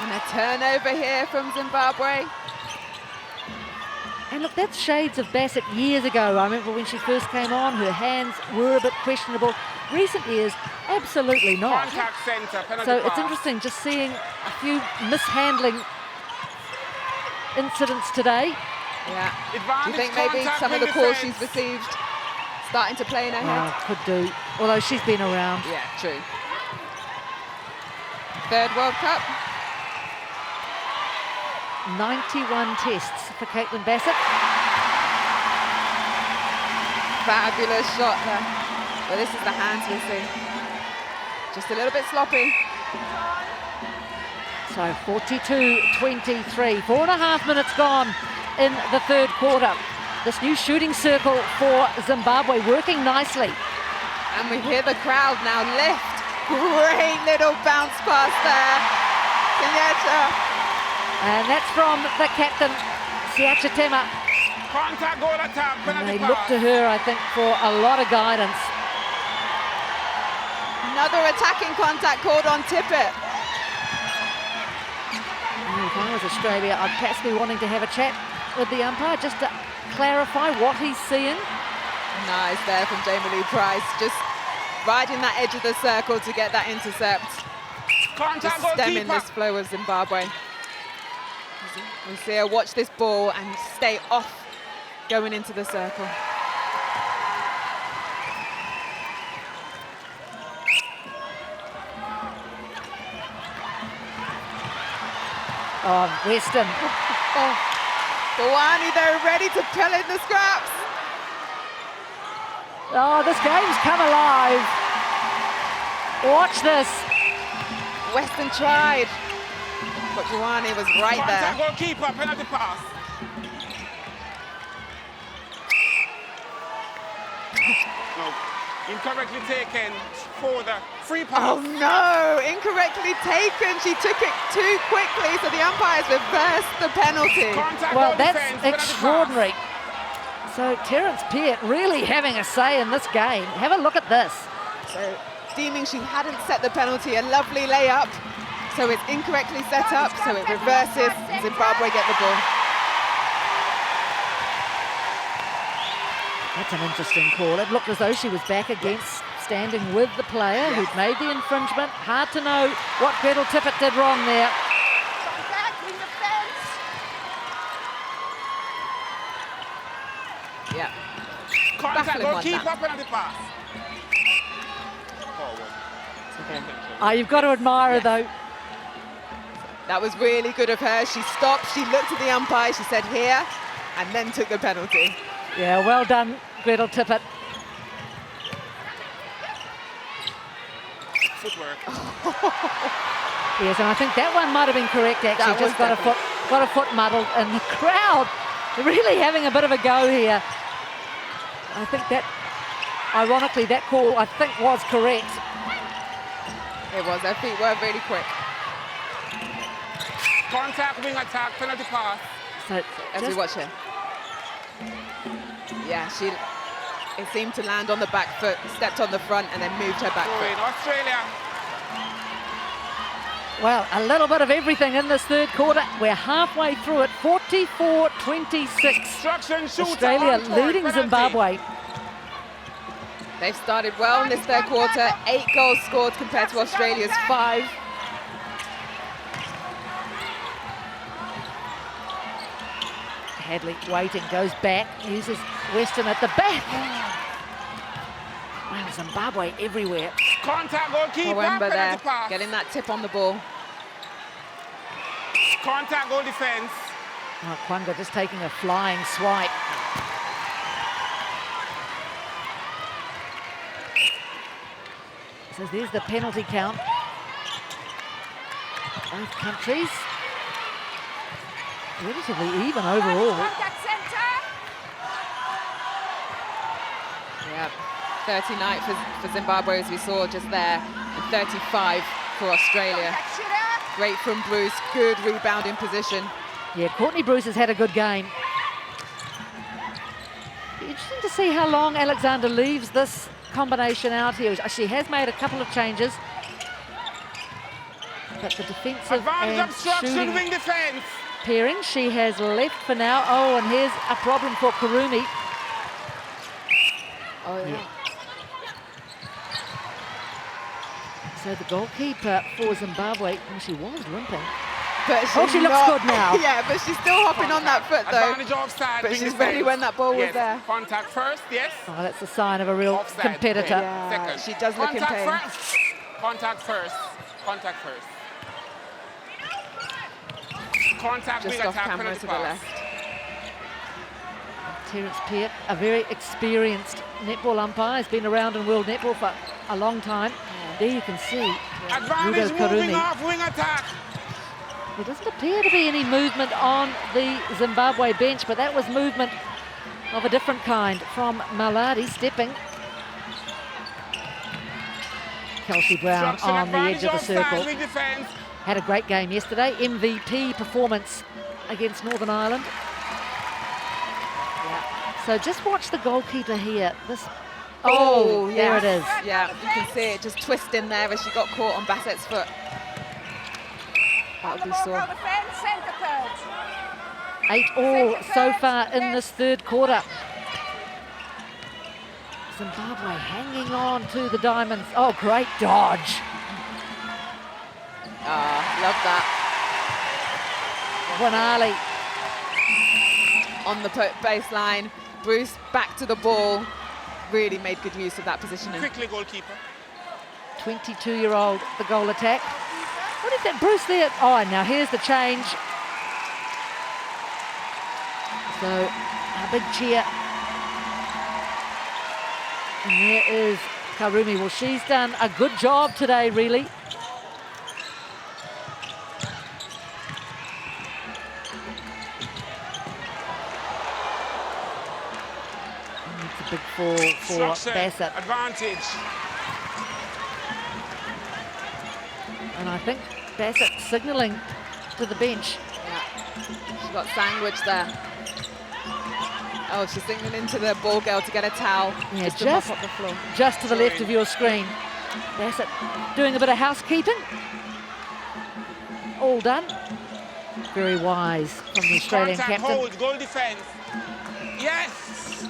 [SPEAKER 1] And a turnover here from Zimbabwe.
[SPEAKER 2] And look, that's shades of Bassett years ago. I remember when she first came on, her hands were a bit questionable. Recent years, absolutely not.
[SPEAKER 4] Contact centre, penalty
[SPEAKER 2] So
[SPEAKER 4] pass.
[SPEAKER 2] it's interesting just seeing a few mishandling incidents today.
[SPEAKER 1] Yeah. Do you
[SPEAKER 4] Advantage
[SPEAKER 1] think maybe
[SPEAKER 4] contact
[SPEAKER 1] some of
[SPEAKER 4] wing
[SPEAKER 1] the calls
[SPEAKER 4] defence.
[SPEAKER 1] she's received starting to play in her head?
[SPEAKER 2] Could do, although she's been around.
[SPEAKER 1] Yeah, true. Third World Cup.
[SPEAKER 2] 91 tests for Caitlin Bassett.
[SPEAKER 1] Fabulous shot there. But this is the hands we see. Just a little bit sloppy.
[SPEAKER 2] So 42-23, 4.5 minutes gone in the third quarter. This new shooting circle for Zimbabwe working nicely.
[SPEAKER 1] And we hear the crowd now lift. Great little bounce pass there. Kenyatta.
[SPEAKER 2] And that's from the captain, Siacha Tema.
[SPEAKER 4] Contact goal attack,
[SPEAKER 2] And
[SPEAKER 4] penalty
[SPEAKER 2] they
[SPEAKER 4] pass.
[SPEAKER 2] look to her, I think, for a lot of guidance.
[SPEAKER 1] Another attacking contact called on Tippett.
[SPEAKER 2] If I was Australia, I'd perhaps be wanting to have a chat with the umpire just to clarify what he's seeing.
[SPEAKER 1] Nice there from Jamie Lee Price. Just riding that edge of the circle to get that intercept.
[SPEAKER 4] Contact
[SPEAKER 1] Just stemming
[SPEAKER 4] goalkeeper.
[SPEAKER 1] this flow of Zimbabwe. We see her watch this ball and stay off going into the circle.
[SPEAKER 2] Oh, Weston.
[SPEAKER 1] Oh, Bawani, they're ready to pull in the scraps.
[SPEAKER 2] Oh, this game's come alive. Watch this.
[SPEAKER 1] Weston tried, but Bawani was right
[SPEAKER 4] Contact
[SPEAKER 1] there.
[SPEAKER 4] goalkeeper, penalty pass. No, incorrectly taken for the free pass.
[SPEAKER 1] Oh no, incorrectly taken. She took it too quickly, so the umpires reversed the penalty.
[SPEAKER 4] Contact
[SPEAKER 2] Well,
[SPEAKER 4] goal
[SPEAKER 2] that's
[SPEAKER 4] defense, penalty pass.
[SPEAKER 2] extraordinary. So Terence Peart really having a say in this game. Have a look at this.
[SPEAKER 1] So deeming she hadn't set the penalty. A lovely layup. So it's incorrectly set up, so it reverses. Zimbabwe get the ball.
[SPEAKER 2] That's an interesting call. It looked as though she was back against, standing with the player who'd made the infringement. Hard to know what Gretel Tippett did wrong there.
[SPEAKER 3] Contact with the fence.
[SPEAKER 1] Yeah.
[SPEAKER 4] Contact,
[SPEAKER 1] Baffling one,
[SPEAKER 4] goalkeeper,
[SPEAKER 1] that.
[SPEAKER 4] penalty pass.
[SPEAKER 1] Okay.
[SPEAKER 2] Oh, you've got to admire her though.
[SPEAKER 1] That was really good of her. She stopped, she looked at the umpire, she said here, and then took the penalty.
[SPEAKER 2] Yeah, well done, Gretel Tippett.
[SPEAKER 4] Footwork.
[SPEAKER 2] Yes, and I think that one might have been correct actually.
[SPEAKER 1] That was
[SPEAKER 2] Just got a foot muddled, and the crowd really having a bit of a go here. I think that, ironically, that call I think was correct.
[SPEAKER 1] It was, her feet were really quick.
[SPEAKER 4] Contact, wing attack, penalty pass.
[SPEAKER 2] So
[SPEAKER 1] As we watch here. Yeah, it seemed to land on the back foot, stepped on the front, and then moved her back
[SPEAKER 4] Throw in
[SPEAKER 1] foot.
[SPEAKER 4] Australia.
[SPEAKER 2] well, a little bit of everything in this third quarter. We're halfway through it, 44-26.
[SPEAKER 4] Instruction shooter.
[SPEAKER 2] Australia
[SPEAKER 4] on court,
[SPEAKER 2] leading
[SPEAKER 4] penalty.
[SPEAKER 2] Zimbabwe.
[SPEAKER 1] They've started well in this third quarter. 8 goals scored compared to Australia's 5.
[SPEAKER 2] Hadley waiting, goes back, uses Weston at the back. Wow, Zimbabwe everywhere.
[SPEAKER 4] Contact, goalkeeper,
[SPEAKER 1] Kawemba there,
[SPEAKER 4] penalty pass.
[SPEAKER 1] getting that tip on the ball.
[SPEAKER 4] Contact, goal defense.
[SPEAKER 2] Oh, Kwanga just taking a flying swipe. So there's the penalty count. Both countries relatively even overall.
[SPEAKER 3] Contact center.
[SPEAKER 1] Yeah, 39 for Zimbabwe, as we saw just there, and 35 for Australia.
[SPEAKER 3] Contact shooter.
[SPEAKER 1] Great from Bruce, good rebounding position.
[SPEAKER 2] Yeah, Courtney Bruce has had a good game. Be interesting to see how long Alexander leaves this combination out here. She has made a couple of changes, but the defensive
[SPEAKER 4] Advantage
[SPEAKER 2] and
[SPEAKER 4] obstruction,
[SPEAKER 2] shooting
[SPEAKER 4] wing defense.
[SPEAKER 2] pairing she has left for now. Oh, and here's a problem for Karumi.
[SPEAKER 1] Oh, yeah.
[SPEAKER 2] So the goalkeeper for Zimbabwe, well, she was limping.
[SPEAKER 1] But
[SPEAKER 2] Oh, she looks
[SPEAKER 1] not-
[SPEAKER 2] good now.
[SPEAKER 1] Yeah, but she's still hopping on that foot, though.
[SPEAKER 4] Advantage offside,
[SPEAKER 1] But
[SPEAKER 4] wing
[SPEAKER 1] she's
[SPEAKER 4] defense.
[SPEAKER 1] ready when that ball was
[SPEAKER 4] Yes.
[SPEAKER 1] there.
[SPEAKER 4] Contact first, yes.
[SPEAKER 2] Oh, that's a sign of a real
[SPEAKER 4] Offside,
[SPEAKER 2] competitor.
[SPEAKER 1] Yeah.
[SPEAKER 4] Second.
[SPEAKER 1] she does look in
[SPEAKER 4] Contact
[SPEAKER 1] pain.
[SPEAKER 4] First. Contact first. Contact first. Contact,
[SPEAKER 1] Just
[SPEAKER 4] wing
[SPEAKER 1] off
[SPEAKER 4] attack,
[SPEAKER 1] camera
[SPEAKER 4] penalty
[SPEAKER 1] to the
[SPEAKER 4] pass.
[SPEAKER 1] left.
[SPEAKER 2] Terence Peart, a very experienced netball umpire, has been around in world netball for a long time. There you can see
[SPEAKER 4] Advantage
[SPEAKER 2] Rudo
[SPEAKER 4] moving
[SPEAKER 2] Karumi.
[SPEAKER 4] off, wing attack.
[SPEAKER 2] There doesn't appear to be any movement on the Zimbabwe bench, but that was movement of a different kind from Maladi stepping. Kelsey Brown
[SPEAKER 4] Obstruction,
[SPEAKER 2] on the edge of the
[SPEAKER 4] advantage offside,
[SPEAKER 2] circle.
[SPEAKER 4] wing defense.
[SPEAKER 2] Had a great game yesterday. MVP performance against Northern Ireland. So just watch the goalkeeper here. This. Oh, there it is.
[SPEAKER 1] Yeah, you can see it just twisting there as she got caught on Bassett's foot. That would be
[SPEAKER 3] Go
[SPEAKER 1] sore.
[SPEAKER 3] defense, center third.
[SPEAKER 2] 8-all so far in this third quarter. Zimbabwe hanging on to the diamonds. Oh, great dodge.
[SPEAKER 1] Love that.
[SPEAKER 2] Wanali.
[SPEAKER 1] On the baseline, Bruce back to the ball. Really made good use of that positioning.
[SPEAKER 4] Quickly, goalkeeper.
[SPEAKER 2] 22-year-old, the goal attack. What is that, Bruce there? Oh, and now here's the change. So, a big cheer. And there is Karumi. Well, she's done a good job today, really. And it's a big fall for
[SPEAKER 4] Obstruction,
[SPEAKER 2] Bassett.
[SPEAKER 4] advantage.
[SPEAKER 2] And I think Bassett signalling to the bench.
[SPEAKER 1] Yeah. She got sandwiched there. Oh, she's signaling to the ball girl to get a towel.
[SPEAKER 2] Yeah,
[SPEAKER 1] just to mop up the floor.
[SPEAKER 2] just to the left of your screen. Bassett doing a bit of housekeeping. All done. Very wise from the Australian
[SPEAKER 4] Contact,
[SPEAKER 2] captain.
[SPEAKER 4] hold, goal defense. Yes!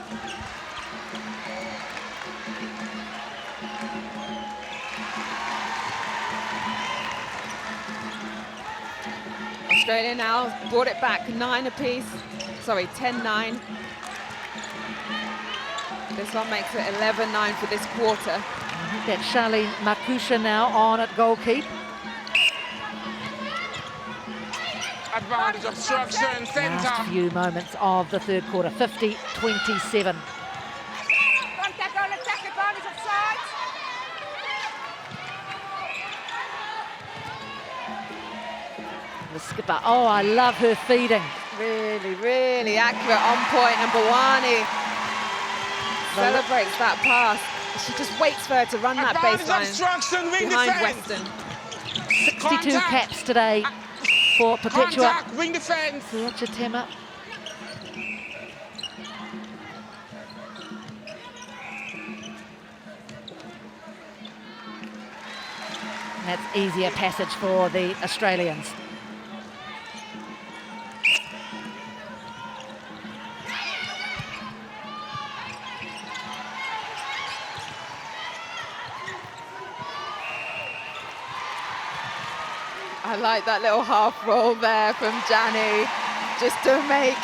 [SPEAKER 1] Australia now brought it back 9 apiece. Sorry, 10-9. This one makes it 11-9 for this quarter.
[SPEAKER 2] I think that's Charlene Makusha now on at goalkeep.
[SPEAKER 4] Advantage, obstruction, centre.
[SPEAKER 2] Last few moments of the third quarter, 50-27.
[SPEAKER 3] Contact on attack, advantage offside.
[SPEAKER 2] The skipper, oh, I love her feeding.
[SPEAKER 1] Really, really accurate, on point, and Bawani celebrates that pass. She just waits for her to run that
[SPEAKER 4] Advantage,
[SPEAKER 1] baseline
[SPEAKER 4] obstruction, wing
[SPEAKER 1] behind
[SPEAKER 4] defense.
[SPEAKER 1] Western.
[SPEAKER 2] 62
[SPEAKER 4] Contact.
[SPEAKER 2] caps today for Perpetua
[SPEAKER 4] Contact, wing defense.
[SPEAKER 2] Tema. That's easier passage for the Australians.
[SPEAKER 1] I like that little half roll there from Jani, just to make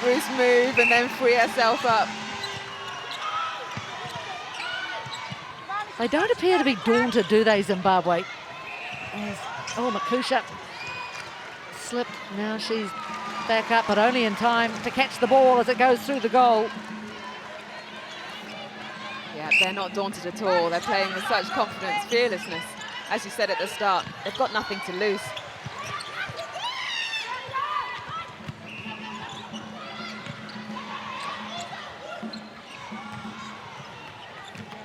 [SPEAKER 1] Bruce move and then free herself up.
[SPEAKER 2] They don't appear to be daunted, do they, Zimbabwe? Oh, Makusha slipped. Now she's back up, but only in time to catch the ball as it goes through the goal.
[SPEAKER 1] Yeah, they're not daunted at all. They're playing with such confidence, fearlessness. As you said at the start, they've got nothing to lose.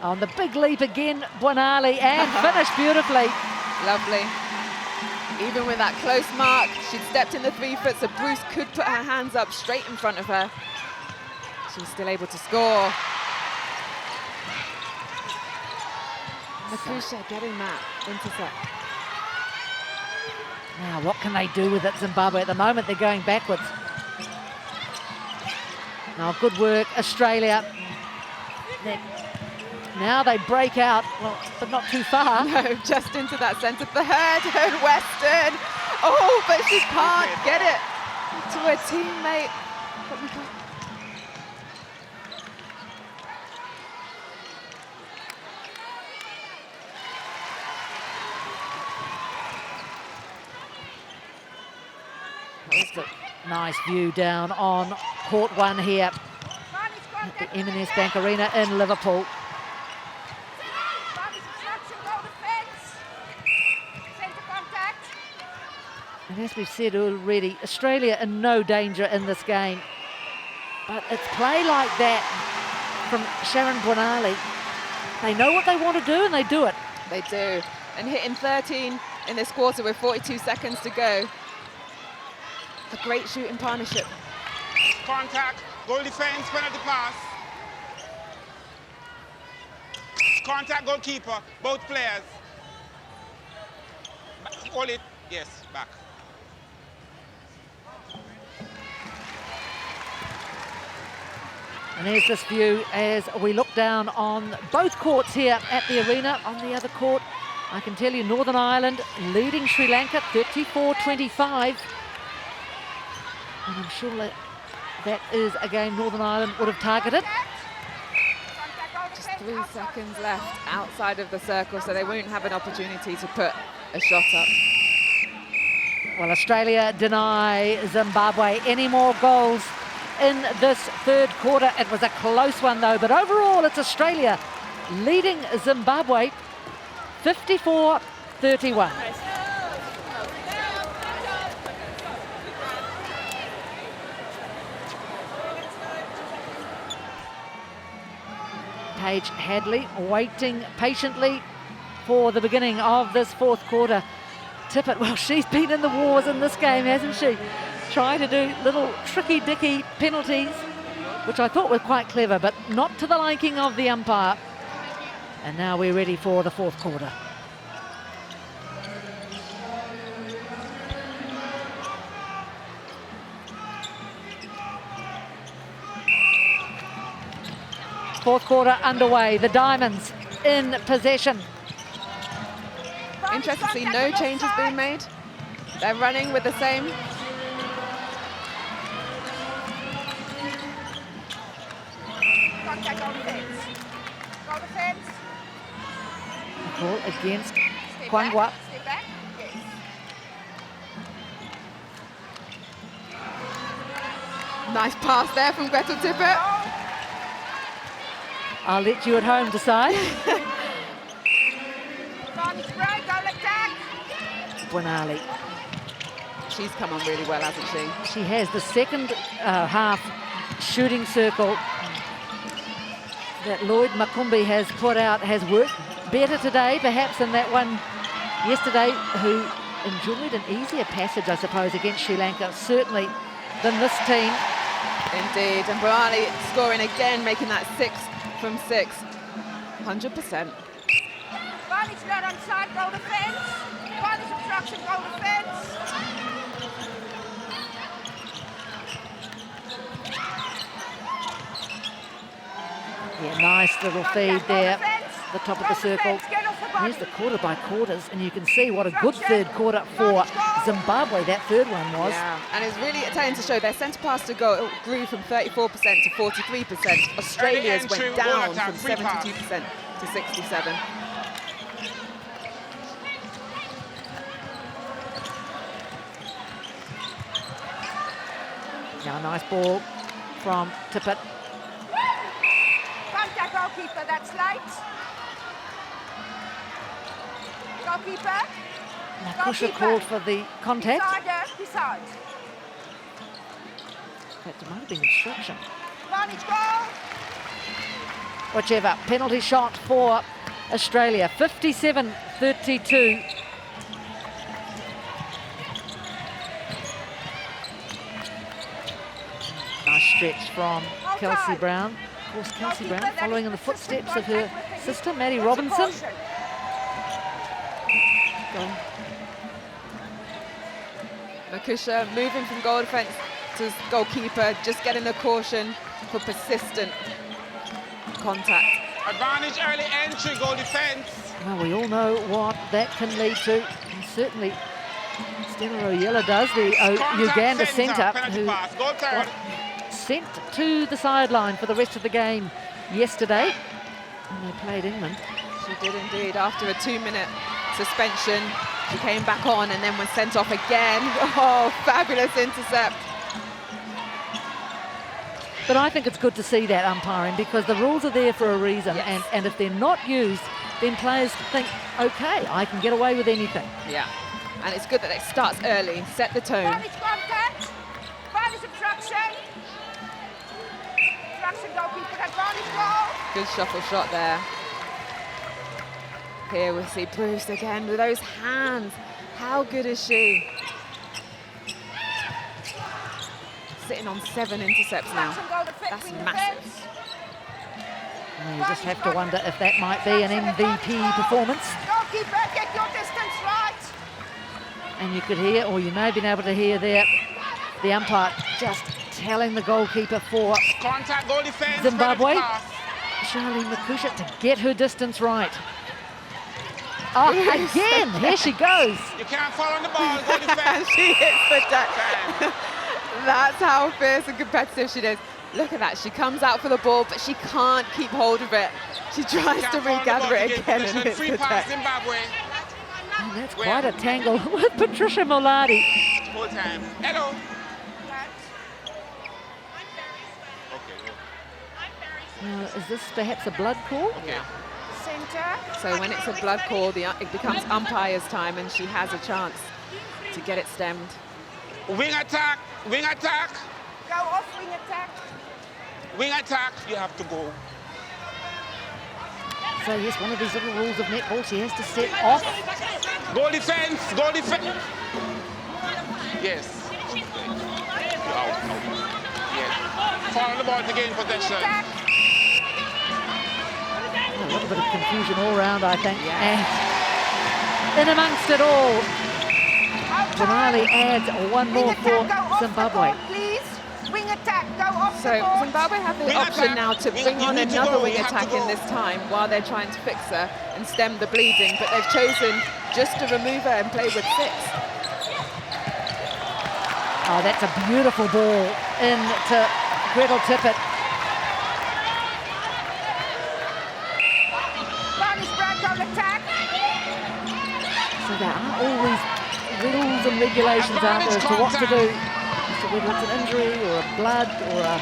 [SPEAKER 2] On the big leap again, Buanali, and finished beautifully.
[SPEAKER 1] Lovely. Even with that close mark, she'd stepped in the 3 foot, so Bruce could put her hands up straight in front of her. She was still able to score. Makusha getting that intercept.
[SPEAKER 2] Now, what can they do with it, Zimbabwe? At the moment, they're going backwards. Now, good work, Australia. Now they break out, well, but not too far.
[SPEAKER 1] No, just into that centre third, and Western. Oh, but she can't get it to her teammate.
[SPEAKER 2] Just a nice view down on court 1 here at the M&S Bank Arena in Liverpool. And as we've said already, Australia in no danger in this game. But it's play like that from Sharon Buanali. They know what they want to do and they do it.
[SPEAKER 1] They do. And hitting 13 in this quarter with 42 seconds to go. A great shooting partnership.
[SPEAKER 4] Contact, goal defense, penalty pass. Contact, goalkeeper, both players. Hold it, yes, back.
[SPEAKER 2] And there's this view as we look down on both courts here at the arena. On the other court, I can tell you Northern Ireland leading Sri Lanka 34-25. And I'm sure that is a game Northern Ireland would have targeted.
[SPEAKER 1] Just 3 seconds left outside of the circle, so they won't have an opportunity to put a shot up.
[SPEAKER 2] Well, Australia deny Zimbabwe any more goals in this third quarter. It was a close one though, but overall it's Australia leading Zimbabwe 54-31. Paige Hadley waiting patiently for the beginning of this fourth quarter. Tippett, well, she's been in the wars in this game, hasn't she? Trying to do little tricky-dicky penalties, which I thought were quite clever, but not to the liking of the umpire. And now we're ready for the fourth quarter. Fourth quarter underway. The Diamonds in possession.
[SPEAKER 1] Interesting to see no changes being made. They're running with the same.
[SPEAKER 3] Contact on the fence. Go the fence.
[SPEAKER 2] Call against
[SPEAKER 3] Stay
[SPEAKER 2] Kwangwa.
[SPEAKER 3] back. Stay back. Yes.
[SPEAKER 1] Nice pass there from Gretel Tippett.
[SPEAKER 2] I'll let you at home decide.
[SPEAKER 3] Barney's break. Go attack.
[SPEAKER 2] Buenali.
[SPEAKER 1] She's come on really well, hasn't she?
[SPEAKER 2] She has the second half shooting circle that Lloyd Makumbi has put out has worked better today, perhaps, than that one yesterday, who enjoyed an easier passage, I suppose, against Sri Lanka, certainly, than this team.
[SPEAKER 1] Indeed, and Buenali scoring again, making that 6 from 6. 100%.
[SPEAKER 3] Barney's not on side. Go the fence. Barney's obstruction. Go the fence.
[SPEAKER 2] Yeah, nice little feed there, the top of the circle.
[SPEAKER 3] Get off the body.
[SPEAKER 2] Here's the quarter by quarters, and you can see what a good third quarter for Zimbabwe that third one was.
[SPEAKER 1] Yeah, and it's really telling to show their centre pass to goal grew from 34% to 43%. Australia's went down from 72% to 67%.
[SPEAKER 2] Now a nice ball from Tippett.
[SPEAKER 3] Contact goalkeeper. That's late. Goalkeeper.
[SPEAKER 2] Nakusha called for the contact.
[SPEAKER 3] Beside.
[SPEAKER 2] That might have been obstruction.
[SPEAKER 3] Barney's goal.
[SPEAKER 2] Whichever. Penalty shot for Australia. 57-32. Nice stretch from Kelsey Brown. Of course, Kelsey Brown following in the footsteps of her sister, Maddie Robinson.
[SPEAKER 1] Nakusha moving from goal defence to goalkeeper, just getting a caution for persistent contact.
[SPEAKER 4] Advantage early entry, goal defense.
[SPEAKER 2] Well, we all know what that can lead to. And certainly Stella Oyella does, the Uganda centre, who got sent to the sideline for the rest of the game yesterday when they played England.
[SPEAKER 1] She did indeed. After a 2-minute suspension, she came back on and then was sent off again. Oh, fabulous intercept.
[SPEAKER 2] But I think it's good to see that umpiring, because the rules are there for a reason.
[SPEAKER 1] Yes.
[SPEAKER 2] And if they're not used, then players think, okay, I can get away with anything.
[SPEAKER 1] Yeah, and it's good that it starts early, set the tone.
[SPEAKER 3] Barney's contact. Barney's obstruction. Obstruction goalkeeper. That's Barney's goal.
[SPEAKER 1] Good shuffle shot there. Here we see Bruce again with those hands. How good is she? Sitting on 7 intercepts now. That's massive.
[SPEAKER 2] And you just have to wonder if that might be an MVP performance.
[SPEAKER 3] Goalkeeper, get your distance right.
[SPEAKER 2] And you could hear, or you may have been able to hear there, the umpire just telling the goalkeeper for
[SPEAKER 4] Contact, goal defense.
[SPEAKER 2] Zimbabwe, Charlene Nakusha, to get her distance right. Oh, again, here she goes.
[SPEAKER 4] You can't fall on the ball, goal defense.
[SPEAKER 1] She hits the deck. That's how fierce and competitive she is. Look at that, she comes out for the ball, but she can't keep hold of it. She tries to regather it again and hits the deck.
[SPEAKER 4] Zimbabwe.
[SPEAKER 2] And that's quite a tangle with Patricia Moladi.
[SPEAKER 4] Full time. Hello.
[SPEAKER 2] Now, is this perhaps a blood call?
[SPEAKER 4] Okay.
[SPEAKER 3] Centre.
[SPEAKER 1] So when it's a blood call, it becomes umpire's time and she has a chance to get it stemmed.
[SPEAKER 4] Wing attack, wing attack.
[SPEAKER 3] Go off, wing attack.
[SPEAKER 4] Wing attack, you have to go.
[SPEAKER 2] So yes, one of these little rules of netball, she has to set off.
[SPEAKER 4] Goal defense, goal defense. Yes. Out. Yes. Fall on the ball to gain possession.
[SPEAKER 3] Attack.
[SPEAKER 2] A little bit of confusion all round, I think.
[SPEAKER 1] Yeah.
[SPEAKER 2] And in amongst it all, Benali adds one more for Zimbabwe.
[SPEAKER 3] Please, wing attack, go off
[SPEAKER 1] So
[SPEAKER 3] the board.
[SPEAKER 1] Zimbabwe have the
[SPEAKER 4] Wing
[SPEAKER 1] option
[SPEAKER 4] attack.
[SPEAKER 1] now to
[SPEAKER 4] You
[SPEAKER 1] bring on
[SPEAKER 4] need to
[SPEAKER 1] another
[SPEAKER 4] go,
[SPEAKER 1] wing
[SPEAKER 4] you have to
[SPEAKER 1] attack in
[SPEAKER 4] go.
[SPEAKER 1] this time while they're trying to fix her and stem the bleeding, but they've chosen just to remove her and play with 6.
[SPEAKER 2] Oh, that's a beautiful ball into Gretel Tippett.
[SPEAKER 3] Barney's brand goal attack.
[SPEAKER 2] So there are all these rules and regulations out there as to what to do. So whether it's an injury or a blood or a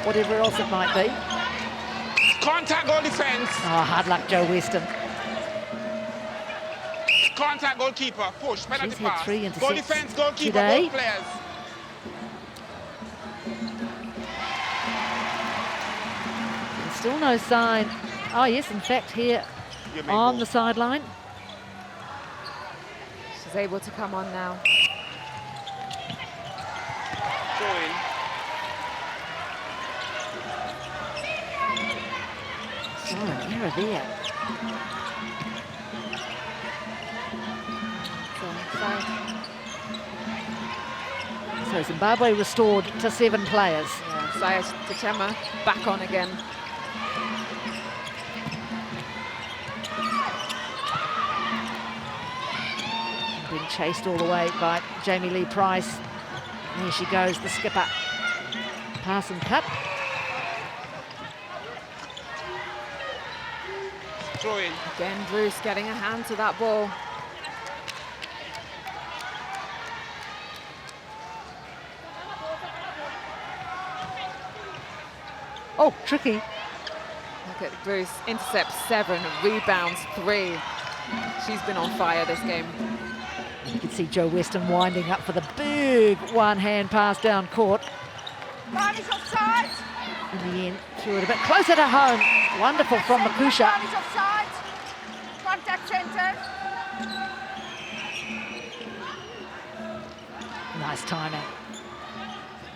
[SPEAKER 2] whatever else it might be.
[SPEAKER 4] Contact goal defense.
[SPEAKER 2] Oh, hard luck, Joe Weston.
[SPEAKER 4] Contact goalkeeper. Push. Penalty
[SPEAKER 2] She's had
[SPEAKER 4] pass.
[SPEAKER 2] 3
[SPEAKER 4] Goal
[SPEAKER 2] intercepts
[SPEAKER 4] defense, goalkeeper,
[SPEAKER 2] today.
[SPEAKER 4] both players.
[SPEAKER 2] And still no sign. Oh yes, in fact here
[SPEAKER 4] You may
[SPEAKER 2] on
[SPEAKER 4] go.
[SPEAKER 2] the sideline.
[SPEAKER 1] She's able to come on now.
[SPEAKER 4] Throw in.
[SPEAKER 2] Oh, an error there. So Zimbabwe restored to 7 players.
[SPEAKER 1] Saya Tachema back on again.
[SPEAKER 2] Being chased all the way by Jamie Lee Price. There she goes, the skipper. Pass and cut.
[SPEAKER 4] Throw in.
[SPEAKER 1] Again, Bruce getting a hand to that ball.
[SPEAKER 2] Oh, tricky.
[SPEAKER 1] Look at Bruce, intercepts 7, rebounds 3. She's been on fire this game.
[SPEAKER 2] You can see Joe Weston winding up for the big one-hand pass down court.
[SPEAKER 3] Barney's offside.
[SPEAKER 2] In the end, threw it a bit closer to home. Wonderful from Makusha.
[SPEAKER 3] Barney's offside. Contact centre.
[SPEAKER 2] Nice timing.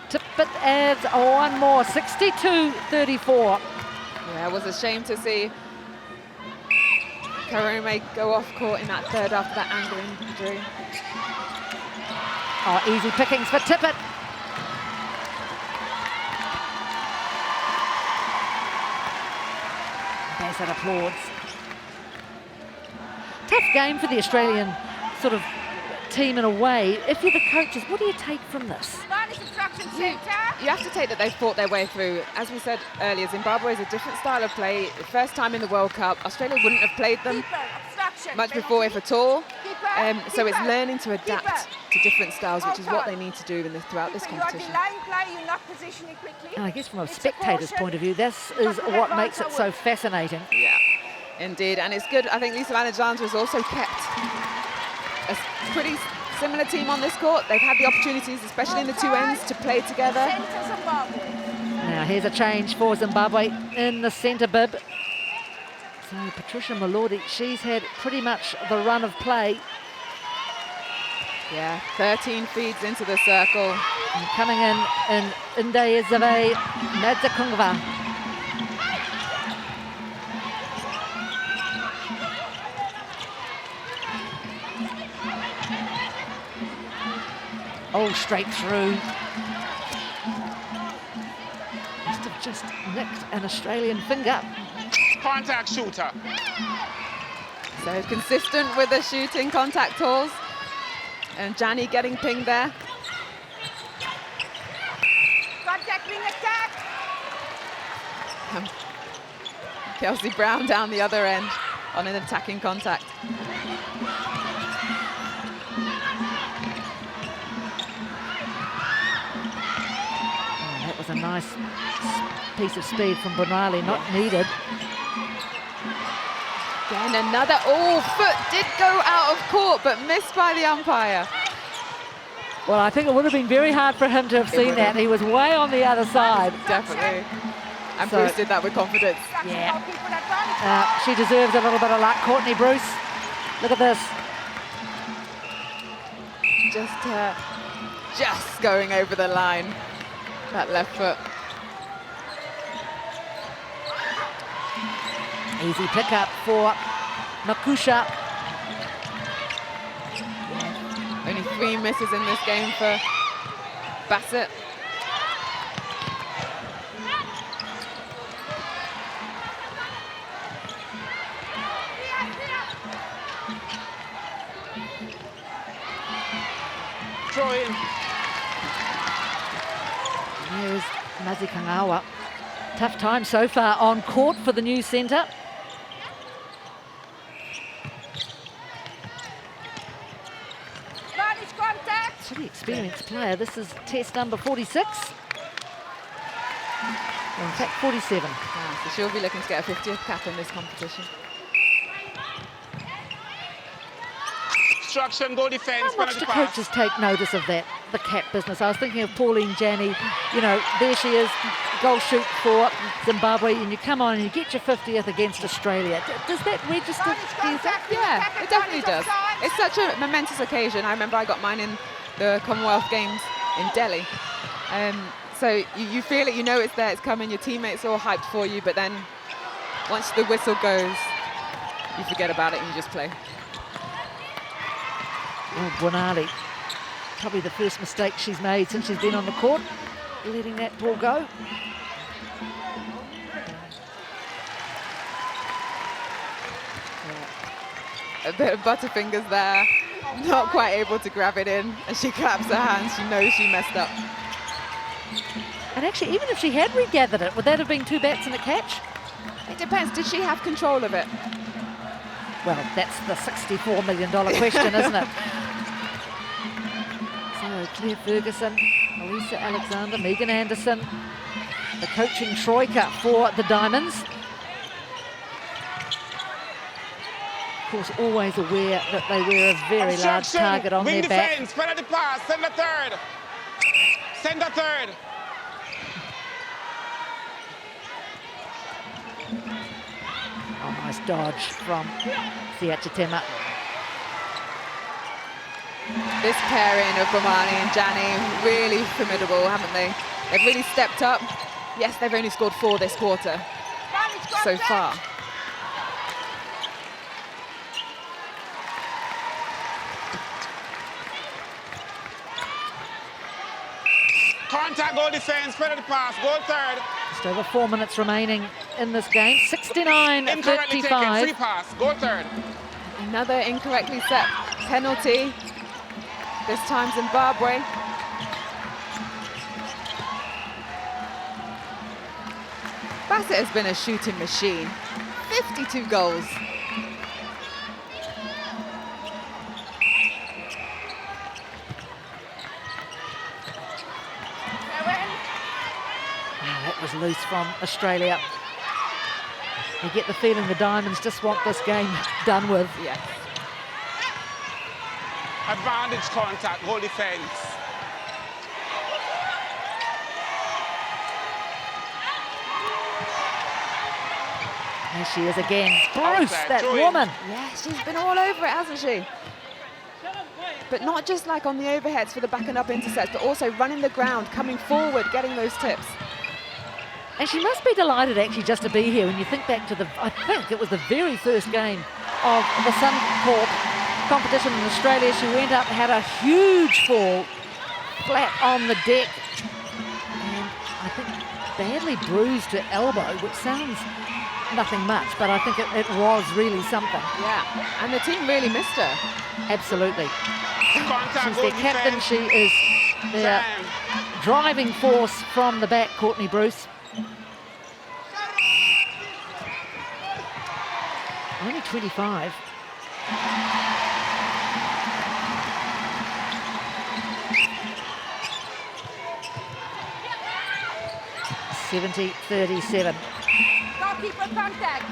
[SPEAKER 2] Tippett adds one more, 62-34.
[SPEAKER 1] Yeah, it was a shame to see Karome go off court in that third after that ankle injury.
[SPEAKER 2] Oh, easy pickings for Tippett. Bassett applauds. Tough game for the Australian sort of team in a way. If you're the coaches, what do you take from this?
[SPEAKER 3] Barney's instruction centre.
[SPEAKER 1] You have to take that they've fought their way through. As we said earlier, Zimbabwe is a different style of play. First time in the World Cup. Australia wouldn't have played them
[SPEAKER 3] Keeper, obstruction.
[SPEAKER 1] much before, if at all. So it's
[SPEAKER 3] Keeper,
[SPEAKER 1] learning to adapt
[SPEAKER 3] keeper.
[SPEAKER 1] to different styles, which is what
[SPEAKER 3] Okay.
[SPEAKER 1] they need to do throughout this
[SPEAKER 3] Keeper, you are
[SPEAKER 1] competition.
[SPEAKER 3] delaying play, you're not positioning quickly.
[SPEAKER 2] And I guess from a
[SPEAKER 3] It's a
[SPEAKER 2] spectator's
[SPEAKER 3] caution.
[SPEAKER 2] point of view, this
[SPEAKER 3] You've
[SPEAKER 2] is
[SPEAKER 3] got to
[SPEAKER 2] what
[SPEAKER 3] let
[SPEAKER 2] makes it
[SPEAKER 3] Barnes
[SPEAKER 2] so
[SPEAKER 3] away.
[SPEAKER 2] fascinating.
[SPEAKER 1] Yeah, indeed. And it's good. I think Lisa Alexandra has also kept a pretty similar team on this court. They've had the opportunities, especially in the two ends, to play together.
[SPEAKER 3] Centre Zimbabwe.
[SPEAKER 2] Now here's a change for Zimbabwe in the centre bib. So Patricia Malordi, she's had pretty much the run of play.
[SPEAKER 1] Yeah, 13 feeds into the circle.
[SPEAKER 2] And coming in Ndayezave Nadzakungva. Oh, straight through. Must have just nicked an Australian finger.
[SPEAKER 4] Contact shooter.
[SPEAKER 1] So consistent with the shooting contact tools. And Jani getting pinged there.
[SPEAKER 3] Contact wing attack.
[SPEAKER 1] Kelsey Brown down the other end on an attacking contact.
[SPEAKER 2] Oh, that was a nice piece of speed from Bonali, not needed.
[SPEAKER 1] Again, another, foot did go out of court, but missed by the umpire.
[SPEAKER 2] Well, I think it would have been very hard for him to have seen that. He was way on the other side.
[SPEAKER 1] Definitely. And
[SPEAKER 2] So-
[SPEAKER 1] Bruce did that with confidence.
[SPEAKER 2] Yeah.
[SPEAKER 3] Goalkeeper advantage.
[SPEAKER 2] She deserves a little bit of luck. Courtney Bruce, look at this.
[SPEAKER 1] Just going over the line, that left foot.
[SPEAKER 2] Easy pickup for Makusha.
[SPEAKER 1] Only 3 misses in this game for Bassett.
[SPEAKER 4] Throw in.
[SPEAKER 2] There's Mazikangawa. Tough time so far on court for the new centre.
[SPEAKER 3] Advantage contact.
[SPEAKER 2] Pretty experienced player. This is test number 46. Well, in fact, 47.
[SPEAKER 1] So she'll be looking to get a 50th cap in this competition.
[SPEAKER 4] Instruction, go defense,
[SPEAKER 2] How much
[SPEAKER 4] penalty
[SPEAKER 2] do
[SPEAKER 4] pass.
[SPEAKER 2] coaches take notice of that, the cap business? I was thinking of Pauline Janney. You know, there she is, goal shoot for Zimbabwe, and you come on and you get your 50th against Australia. Does that register, do you think?
[SPEAKER 1] Yeah, it definitely does. It's such a momentous occasion. I remember I got mine in the Commonwealth Games in Delhi. So you feel it, you know it's there, it's coming, your teammates are all hyped for you, but then once the whistle goes, you forget about it and you just play.
[SPEAKER 2] Oh, Buonali, probably the first mistake she's made since she's been on the court, letting that ball go.
[SPEAKER 1] A bit of Butterfingers there, not quite able to grab it in, and she claps her hands, she knows she messed up.
[SPEAKER 2] And actually, even if she had regathered it, would that have been 2 bats and a catch?
[SPEAKER 1] It depends, did she have control of it?
[SPEAKER 2] Well, that's the $64 million question, isn't it? So Claire Ferguson, Melissa Alexander, Megan Anderson, the coaching troika for the Diamonds. Of course, always aware that they wear a very large target on
[SPEAKER 4] wing
[SPEAKER 2] their back.
[SPEAKER 4] defense, penalty pass, send the third. Send the third.
[SPEAKER 2] Oh, nice dodge from Siachitema.
[SPEAKER 1] This pairing of Bomani and Janney, really formidable, haven't they? They've really stepped up. Yes, they've only scored 4 this quarter so far.
[SPEAKER 4] Contact, goal defense, penalty pass, goal third.
[SPEAKER 2] Just over 4 minutes remaining in this game.
[SPEAKER 4] Incorrectly taken,
[SPEAKER 2] 69-35.
[SPEAKER 4] free pass, goal third.
[SPEAKER 1] Another incorrectly set penalty. This time Zimbabwe. Bassett has been a shooting machine. 52 goals.
[SPEAKER 2] That was loose from Australia. You get the feeling the Diamonds just want this game done with.
[SPEAKER 1] Yeah.
[SPEAKER 4] Advantage contact, goal defense.
[SPEAKER 2] There she is again. Bruce,
[SPEAKER 4] Outside,
[SPEAKER 2] that
[SPEAKER 4] throw in.
[SPEAKER 2] woman.
[SPEAKER 1] Yeah, she's been all over it, hasn't she? But not just like on the overheads for the back and up intercepts, but also running the ground, coming forward, getting those tips.
[SPEAKER 2] And she must be delighted actually just to be here when you think back to the, I think it was the very first game of the Suncorp competition in Australia. She went up, had a huge fall, flat on the deck, and I think badly bruised her elbow, which sounds nothing much, but I think it was really something.
[SPEAKER 1] Yeah, and the team really missed her.
[SPEAKER 2] Absolutely.
[SPEAKER 4] Contact,
[SPEAKER 2] She's
[SPEAKER 4] goal
[SPEAKER 2] their captain,
[SPEAKER 4] defense.
[SPEAKER 2] she is their
[SPEAKER 4] Time.
[SPEAKER 2] driving force from the back, Courtney Bruce. Only 25. $70-37.
[SPEAKER 3] Goalkeeper contact.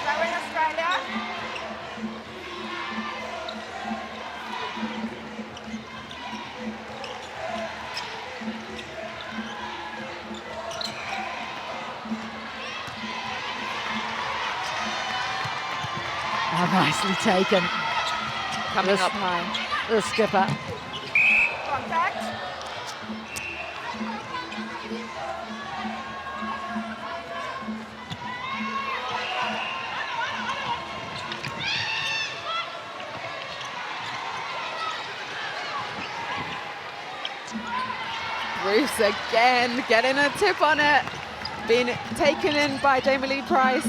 [SPEAKER 3] Throw in Australia.
[SPEAKER 2] Oh, nicely taken.
[SPEAKER 1] Coming
[SPEAKER 2] This-
[SPEAKER 1] up high.
[SPEAKER 2] The skipper.
[SPEAKER 3] Contact.
[SPEAKER 1] Bruce again, getting a tip on it. Being taken in by Jamie Lee Price.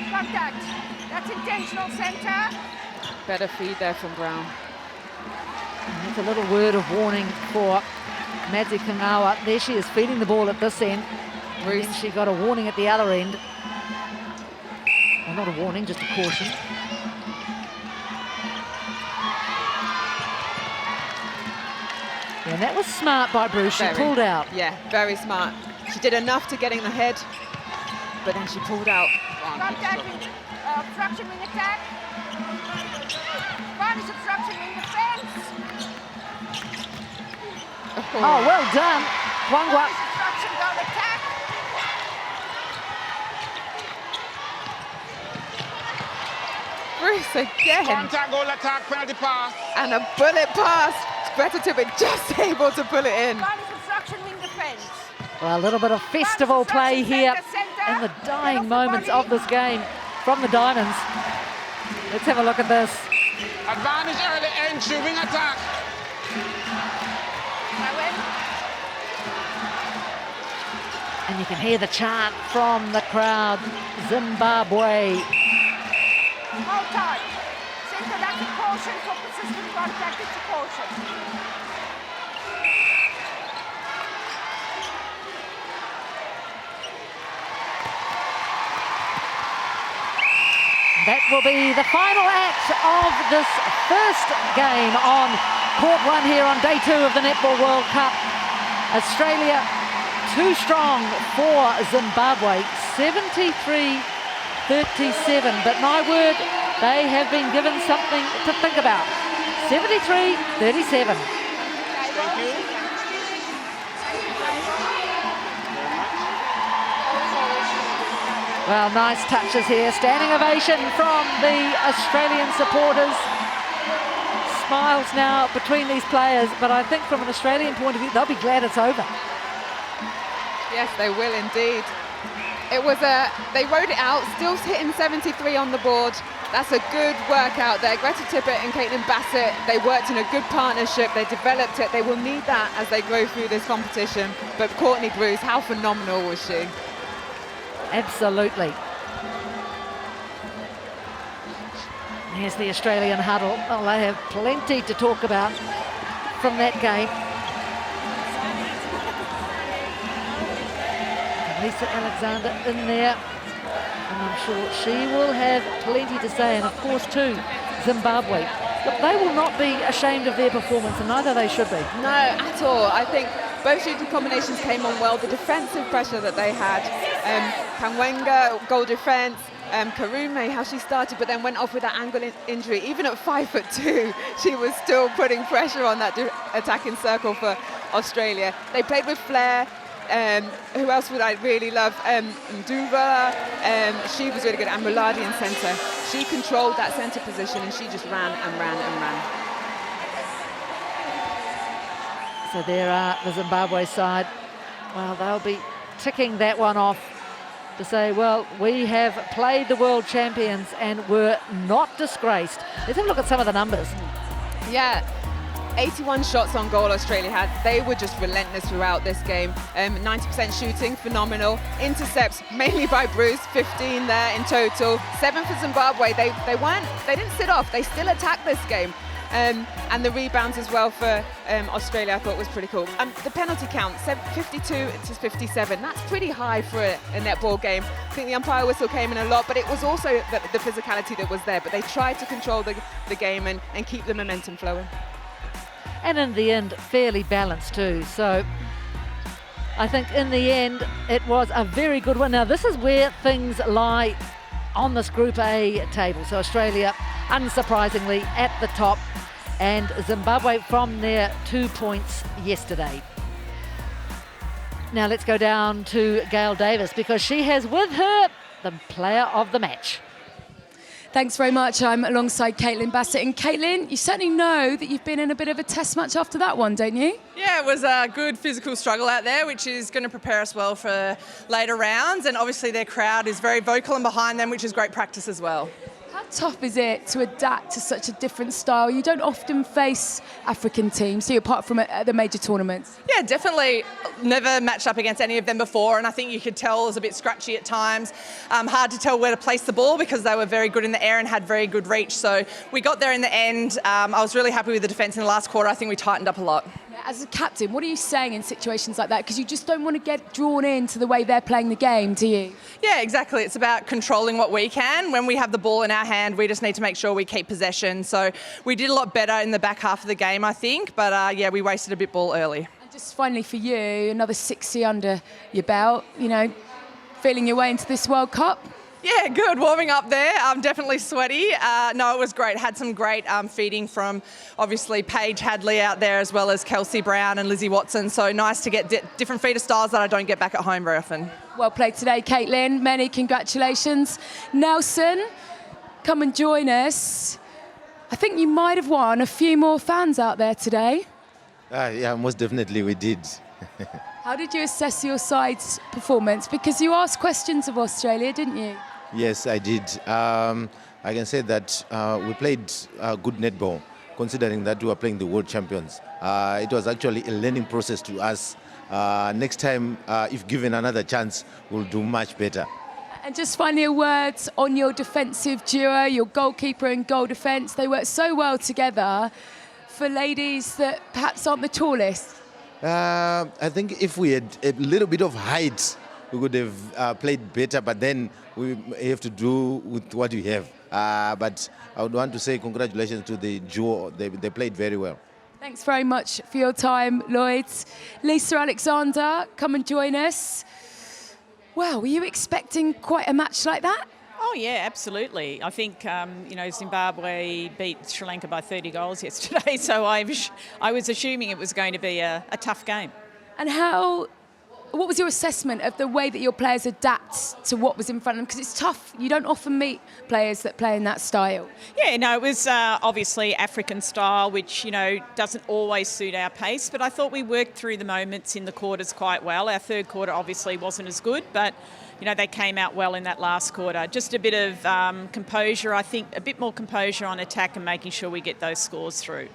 [SPEAKER 3] Contact. That's intentional centre.
[SPEAKER 1] Better feed there from Brown.
[SPEAKER 2] And that's a little word of warning for Madzi Kangawa. There she is feeding the ball at this end.
[SPEAKER 1] Bruce.
[SPEAKER 2] And then she got a warning at the other end. Well, not a warning, just a caution. And that was smart by Bruce. She pulled out.
[SPEAKER 1] Yeah, very smart. She did enough to get in the head, but then she pulled out.
[SPEAKER 3] Contact in obstruction in attack. One is obstruction in defence.
[SPEAKER 2] Oh, well done.
[SPEAKER 3] One is obstruction goal attack.
[SPEAKER 1] Bruce again.
[SPEAKER 4] Contact, goal attack, penalty pass.
[SPEAKER 1] And a bullet pass. Greta Tippett just able to pull it in.
[SPEAKER 3] One is obstruction in defence.
[SPEAKER 2] Well, a little bit of festival play here in the dying moments of this game from the Diamonds. Let's have a look at this.
[SPEAKER 4] Advantage early entry, wing attack.
[SPEAKER 2] And you can hear the chant from the crowd. Zimbabwe.
[SPEAKER 3] Hold tight. Centre, that's a caution for persistent contact. It's a caution.
[SPEAKER 2] That will be the final act of this first game on court one here on day 2 of the Netball World Cup. Australia too strong for Zimbabwe, 73-37. But my word, they have been given something to think about. 73-37.
[SPEAKER 4] Thank you.
[SPEAKER 2] Well, nice touches here. Standing ovation from the Australian supporters. Smiles now between these players, but I think from an Australian point of view, they'll be glad it's over.
[SPEAKER 1] Yes, they will indeed. It was they rode it out, still hitting 73 on the board. That's a good workout there. Greta Tippett and Caitlin Bassett, they worked in a good partnership. They developed it. They will need that as they grow through this competition. But Courtney Bruce, how phenomenal was she?
[SPEAKER 2] Absolutely. Here's the Australian huddle. Well, they have plenty to talk about from that game. Lisa Alexander in there, and I'm sure she will have plenty to say. And of course too, Zimbabwe. Look, they will not be ashamed of their performance, and neither they should be.
[SPEAKER 1] No, at all. I think both shooting combinations came on well. The defensive pressure that they had, Kangwenga, goal defense, Karume, how she started but then went off with that ankle injury. Even at 5'2", she was still putting pressure on that attacking circle for Australia. They played with flair. Who else would I really love? Nduva, she was really good. And Muladi in centre. She controlled that centre position and she just ran and ran and ran.
[SPEAKER 2] So there are the Zimbabwe side. Well, they'll be ticking that one off to say, well, we have played the world champions and were not disgraced. Let's have a look at some of the numbers.
[SPEAKER 1] Yeah. 81 shots on goal Australia had. They were just relentless throughout this game. 90% shooting, phenomenal. Intercepts, mainly by Bruce, 15 there in total. 7 for Zimbabwe. They didn't sit off. They still attacked this game. And the rebounds as well for Australia I thought was pretty cool. The penalty count, 52 to 57. That's pretty high for a netball game. I think the umpire whistle came in a lot, but it was also the physicality that was there. But they tried to control the game and keep the momentum flowing.
[SPEAKER 2] And in the end, fairly balanced too. So I think in the end, it was a very good one. Now, this is where things lie on this Group A table. So Australia, unsurprisingly, at the top, and Zimbabwe from their 2 points yesterday. Now let's go down to Gail Davis, because she has with her the player of the match.
[SPEAKER 5] Thanks very much. I'm alongside Caitlin Bassett. And Caitlin, you certainly know that you've been in a bit of a test match after that one, don't you?
[SPEAKER 6] Yeah, it was a good physical struggle out there, which is going to prepare us well for later rounds. And obviously their crowd is very vocal and behind them, which is great practice as well.
[SPEAKER 5] How tough is it to adapt to such a different style? You don't often face African teams, do you, apart from at the major tournaments?
[SPEAKER 6] Yeah, definitely. Never matched up against any of them before, and I think you could tell it was a bit scratchy at times. Hard to tell where to place the ball because they were very good in the air and had very good reach. So we got there in the end. I was really happy with the defence in the last quarter. I think we tightened up a lot.
[SPEAKER 5] As a captain, what are you saying in situations like that? Because you just don't want to get drawn into the way they're playing the game, do you?
[SPEAKER 6] Yeah, exactly. It's about controlling what we can. When we have the ball in our hand, we just need to make sure we keep possession. So we did a lot better in the back half of the game, I think. But yeah, we wasted a bit ball early.
[SPEAKER 5] And just finally for you, another 60 under your belt, you know, feeling your way into this World Cup.
[SPEAKER 6] Yeah, good. Warming up there. I'm definitely sweaty. No, it was great. Had some great feeding from, obviously, Paige Hadley out there as well as Kelsey Brown and Lizzie Watson. So nice to get different feeder styles that I don't get back at home very often.
[SPEAKER 5] Well played today, Caitlin. Many congratulations. Nelson, come and join us. I think you might have won a few more fans out there today.
[SPEAKER 7] Yeah, most definitely we did.
[SPEAKER 5] How did you assess your side's performance? Because you asked questions of Australia, didn't you?
[SPEAKER 7] Yes, I did. I can say that we played good netball, considering that we were playing the world champions. It was actually a learning process to us. Next time, if given another chance, we'll do much better.
[SPEAKER 5] And just finally, a word on your defensive duo, your goalkeeper and goal defence. They work so well together for ladies that perhaps aren't the tallest.
[SPEAKER 7] I think if we had a little bit of height, we could have played better, but then we have to do with what we have. But I would want to say congratulations to the duo. They played very well.
[SPEAKER 5] Thanks very much for your time, Lloyd. Lisa Alexander, come and join us. Well, were you expecting quite a match like that?
[SPEAKER 8] Oh, yeah, absolutely. I think, Zimbabwe beat Sri Lanka by 30 goals yesterday, so I was assuming it was going to be a tough game.
[SPEAKER 5] And what was your assessment of the way that your players adapt to what was in front of them? Because it's tough. You don't often meet players that play in that style.
[SPEAKER 8] Yeah, no, it was obviously African style, which, doesn't always suit our pace, but I thought we worked through the moments in the quarters quite well. Our third quarter obviously wasn't as good, but they came out well in that last quarter. Just a bit of composure, I think, a bit more composure on attack and making sure we get those scores through.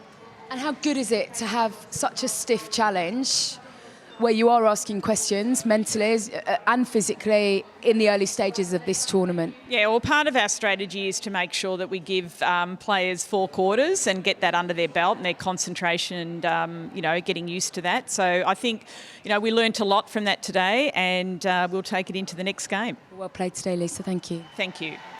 [SPEAKER 5] And how good is it to have such a stiff challenge where you are asking questions mentally and physically in the early stages of this tournament?
[SPEAKER 8] Yeah, well, part of our strategy is to make sure that we give players 4 quarters and get that under their belt and their concentration and, getting used to that. So I think, we learnt a lot from that today and we'll take it into the next game.
[SPEAKER 5] Well played today, Lisa. Thank you.
[SPEAKER 8] Thank you.